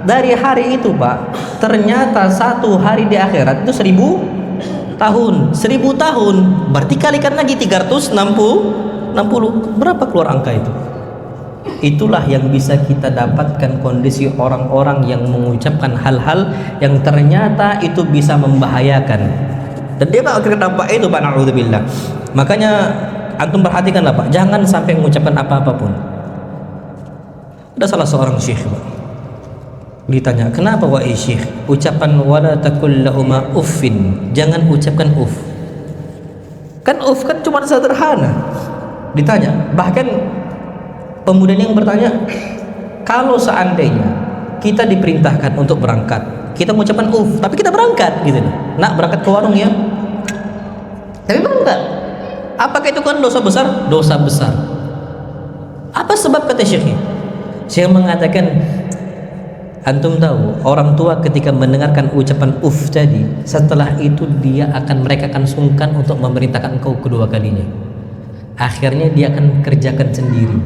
dari hari itu Pak, ternyata satu hari di akhirat itu 1000 tahun. 1000 tahun berarti kalikan lagi 360, berapa keluar angka itu? Itulah yang bisa kita dapatkan kondisi orang-orang yang mengucapkan hal-hal yang ternyata itu bisa membahayakan, dan dia gak akan dampak itu Pak, na'udzubillah. Makanya antum perhatikanlah Pak, jangan sampai mengucapkan apa-apa pun. Ada salah seorang syekh Pak, ditanya, kenapa wahai syekh ucapan wala takul lahuma uffin, jangan ucapkan uff? Kan uff kan cuma sederhana. Ditanya, bahkan pemuda yang bertanya, kalau seandainya kita diperintahkan untuk berangkat, kita mengucapkan uff, tapi kita berangkat gitu, nak berangkat ke warung ya, tapi berangkat, apakah itu kan dosa besar? Dosa besar. Apa sebab kata syekhnya? Syekh mengatakan, antum tahu orang tua ketika mendengarkan ucapan uff tadi, setelah itu mereka akan sungkan untuk memerintahkan engkau kedua kalinya. Akhirnya dia akan kerjakan sendiri.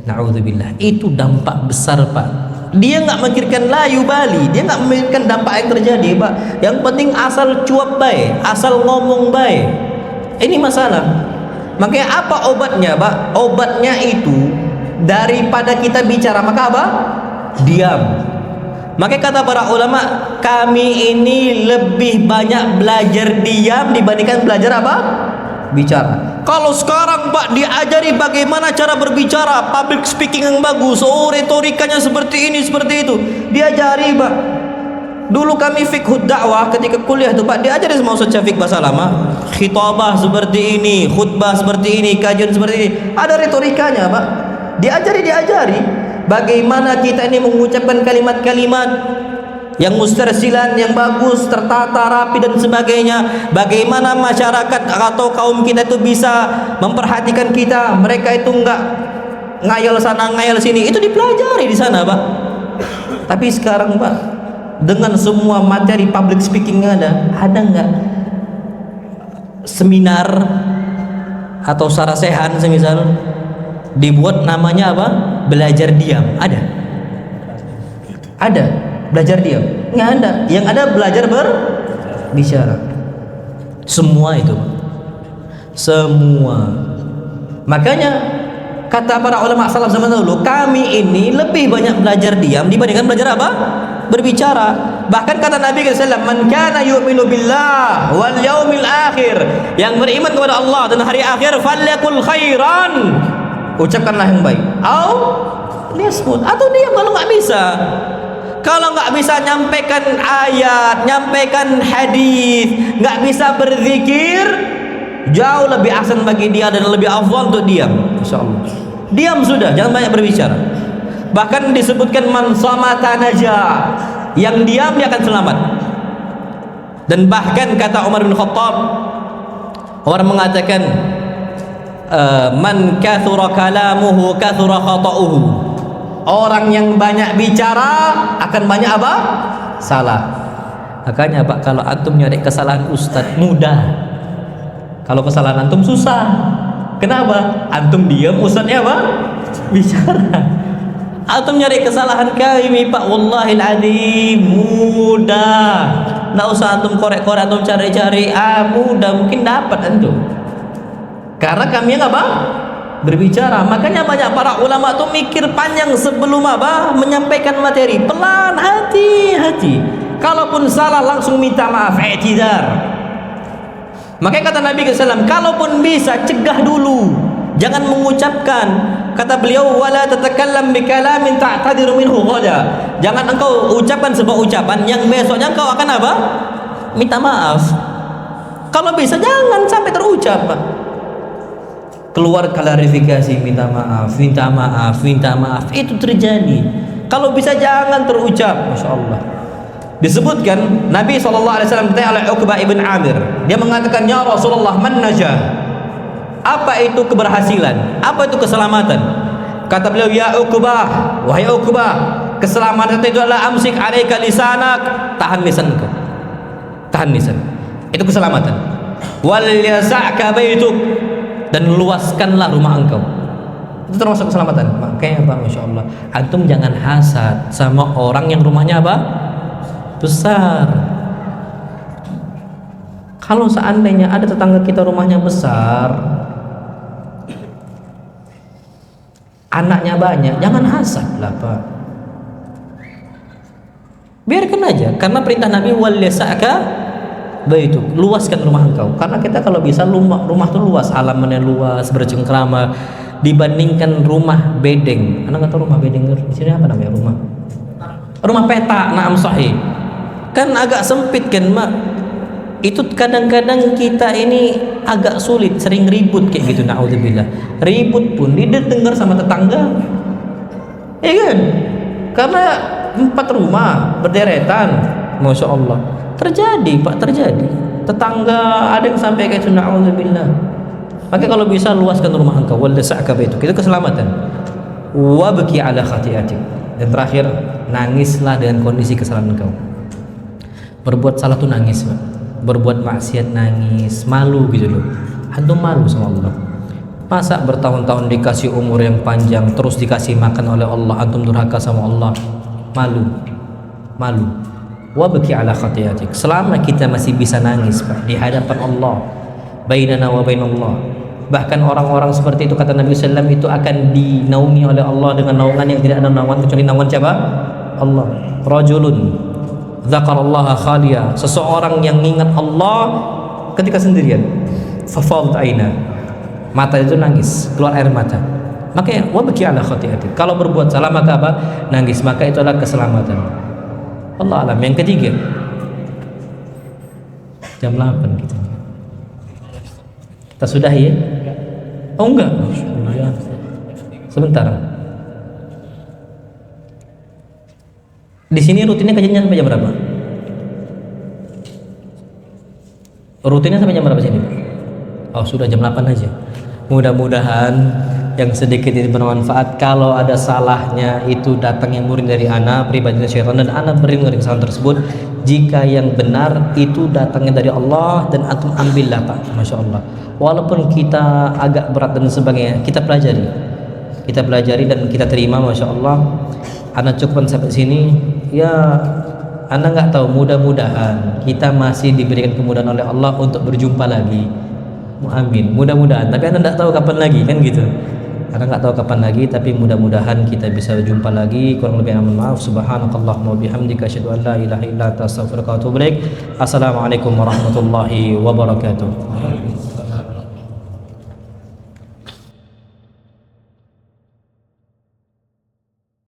Na'udzubillah. Itu dampak besar Pak. Dia nggak memikirkan layu bali, dia nggak memikirkan dampak yang terjadi Pak. Yang penting asal cuap baik, asal ngomong baik. Ini masalah. Makanya apa obatnya Pak? Obatnya itu daripada kita bicara, maka apa? Diam. Makanya kata para ulama, kami ini lebih banyak belajar diam dibandingkan belajar apa? Bicara. Kalau sekarang Pak diajari bagaimana cara berbicara, public speaking yang bagus, retorikanya seperti ini, seperti itu, diajari Pak. Dulu kami fiqhud dakwah ketika kuliah itu Pak, diajari sama Ustaz Syafiq bahasa lama, khitabah seperti ini, khutbah seperti ini, kajian seperti ini, ada retorikanya Pak. Diajari bagaimana kita ini mengucapkan kalimat-kalimat yang mustarsilan, yang bagus, tertata, rapi dan sebagainya. Bagaimana masyarakat atau kaum kita itu bisa memperhatikan kita, mereka itu enggak ngayal sana ngayal sini, itu dipelajari di sana Pak. Tapi sekarang Pak, dengan semua materi public speaking ada enggak seminar atau sarasehan semisal dibuat namanya apa? Belajar diam. Ada belajar diam? Nggak ada. Yang ada belajar berbicara. Semua itu, semua. Makanya kata para ulama salaf zaman dahulu, kami ini lebih banyak belajar diam dibandingkan belajar apa? Berbicara. Bahkan kata Nabi SAW, man kana yu'minu billah wal yaumil akhir, yang beriman kepada Allah dan hari akhir, falyakul khairan, ucapkanlah yang baik, atau diam kalau nggak bisa. Kalau nggak bisa nyampaikan ayat, nyampaikan hadis, nggak bisa berzikir, jauh lebih ahsan bagi dia dan lebih afdal untuk diam. Insyaallah. Diam sudah, jangan banyak berbicara. Bahkan disebutkan man samata naja, yang diam dia akan selamat. Dan bahkan kata Umar bin Khattab, Umar mengatakan, man kathura kalamuhu kathura khata'uhu. Orang yang banyak bicara akan banyak apa? Salah. Makanya Pak, kalau antum nyari kesalahan ustadz mudah, kalau kesalahan antum susah. Kenapa? Antum diam, ustadznya apa? Bicara. Antum nyari kesalahan kami Pak, wallahil adzim mudah. Nggak usah antum korek-korek, antum cari-cari, mudah, mungkin dapat antum. Karena kami yang apa? Berbicara. Makanya banyak para ulama tuh mikir panjang sebelum apa? Menyampaikan materi. Pelan, hati-hati. Kalaupun salah langsung minta maaf, i'tidar. Makanya kata Nabi SAW, kalaupun bisa cegah dulu, jangan mengucapkan. kata beliau, wala tatakallam bikalamin ta'tadiru minhu ghada. Jangan engkau ucapkan sebuah ucapan yang besoknya engkau akan apa? Minta maaf. Kalau bisa jangan sampai terucap. Keluar klarifikasi, minta maaf, minta maaf, minta maaf. Itu terjadi. Kalau bisa jangan terucap. Masya Allah. Disebutkan Nabi SAW ditanya oleh Uqbah ibn Amir. Dia mengatakan, ya Rasulullah, man najah? Apa itu keberhasilan? Apa itu keselamatan? Kata beliau, ya Uqbah, wahai Uqbah, keselamatan itu adalah amsik alaika lisanak, tahan lisanku. Tahan lisan. Itu keselamatan. Wal yasa'ka baituk, dan luaskanlah rumah engkau. Itu termasuk keselamatan. Makanya apa, Masya Allah, antum jangan hasad sama orang yang rumahnya apa? Besar. Kalau seandainya ada tetangga kita rumahnya besar, anaknya banyak, jangan hasad lah Pak. Biarkan aja, karena perintah Nabi, wal yasa'ka baituk, luaskan rumah engkau. Karena kita kalau bisa rumah tuh luas, halamannya luas, bercengkrama, dibandingkan rumah bedeng. Anak kata rumah bedeng di sini apa namanya? Rumah peta, na'am sahih. Kan agak sempit kan, Mak. Itu kadang-kadang kita ini agak sulit, sering ribut kayak gitu, na'udzubillah. Ribut pun didengar sama tetangga, ya kan? Karena 4 rumah berderetan, Masya Allah. Terjadi Pak, terjadi. Tetangga ada yang sampai kayak itu, na'udzubillah. Maka kalau bisa luaskan rumah engkau, wal yasa'ka baituk, itu keselamatan. Wabki ala khati'atik, dan terakhir, nangislah dengan kondisi kesalahan engkau. Berbuat salah tuh nangis Pak. Berbuat maksiat nangis, malu gitu loh. Antum malu sama Allah. Masa bertahun-tahun dikasih umur yang panjang, terus dikasih makan oleh Allah, antum durhaka sama Allah? Malu. Malu. Wabki ala khati'atik. Selama kita masih bisa nangis Pak di hadapan Allah, bainana wa bainallah. Bahkan orang-orang seperti itu, kata Nabi SAW, itu akan dinaungi oleh Allah dengan naungan yang tidak ada naungan kecuali naungan siapa? Allah. Rajulun dzakarallaha khaliya, seseorang yang ingat Allah ketika sendirian, fafadat aina, mata itu nangis, keluar air mata. Makanya wabki ala khati'atik. Kalau berbuat salah maka apa? Nangis, maka itu adalah keselamatan. Allah alam. Yang ketiga, jam 8 kita. Kita sudah ya? Oh enggak, sebentar. Di sini rutinnya kajiannya sampai jam berapa? Rutinnya sampai jam berapa sini? Oh sudah jam 8 aja. Mudah-mudahan yang sedikit ini bermanfaat. Kalau ada salahnya itu datang yang murid dari ana, pribadi dari syaitan, dan ana beri dari kesalahan tersebut. Jika yang benar itu datangnya dari Allah, dan antum ambillah Pak. Masya Allah. Walaupun kita agak berat dan sebagainya, kita pelajari dan kita terima. Masya Allah. Ana cukup sampai sini. Ya, Ana nggak tahu, mudah-mudahan kita masih diberikan kemudahan oleh Allah untuk berjumpa lagi. Amin. Mudah-mudahan. Tapi Ana nggak tahu kapan lagi, kan gitu. Ana nggak tahu kapan lagi, tapi mudah-mudahan kita bisa berjumpa lagi. Kurang lebih mohon maaf. Subhanakallahumma wa bihamdika, asyhadu an la ilaha illa anta, astaghfiruka wa atubu ilaik. Assalamualaikum warahmatullahi wabarakatuh.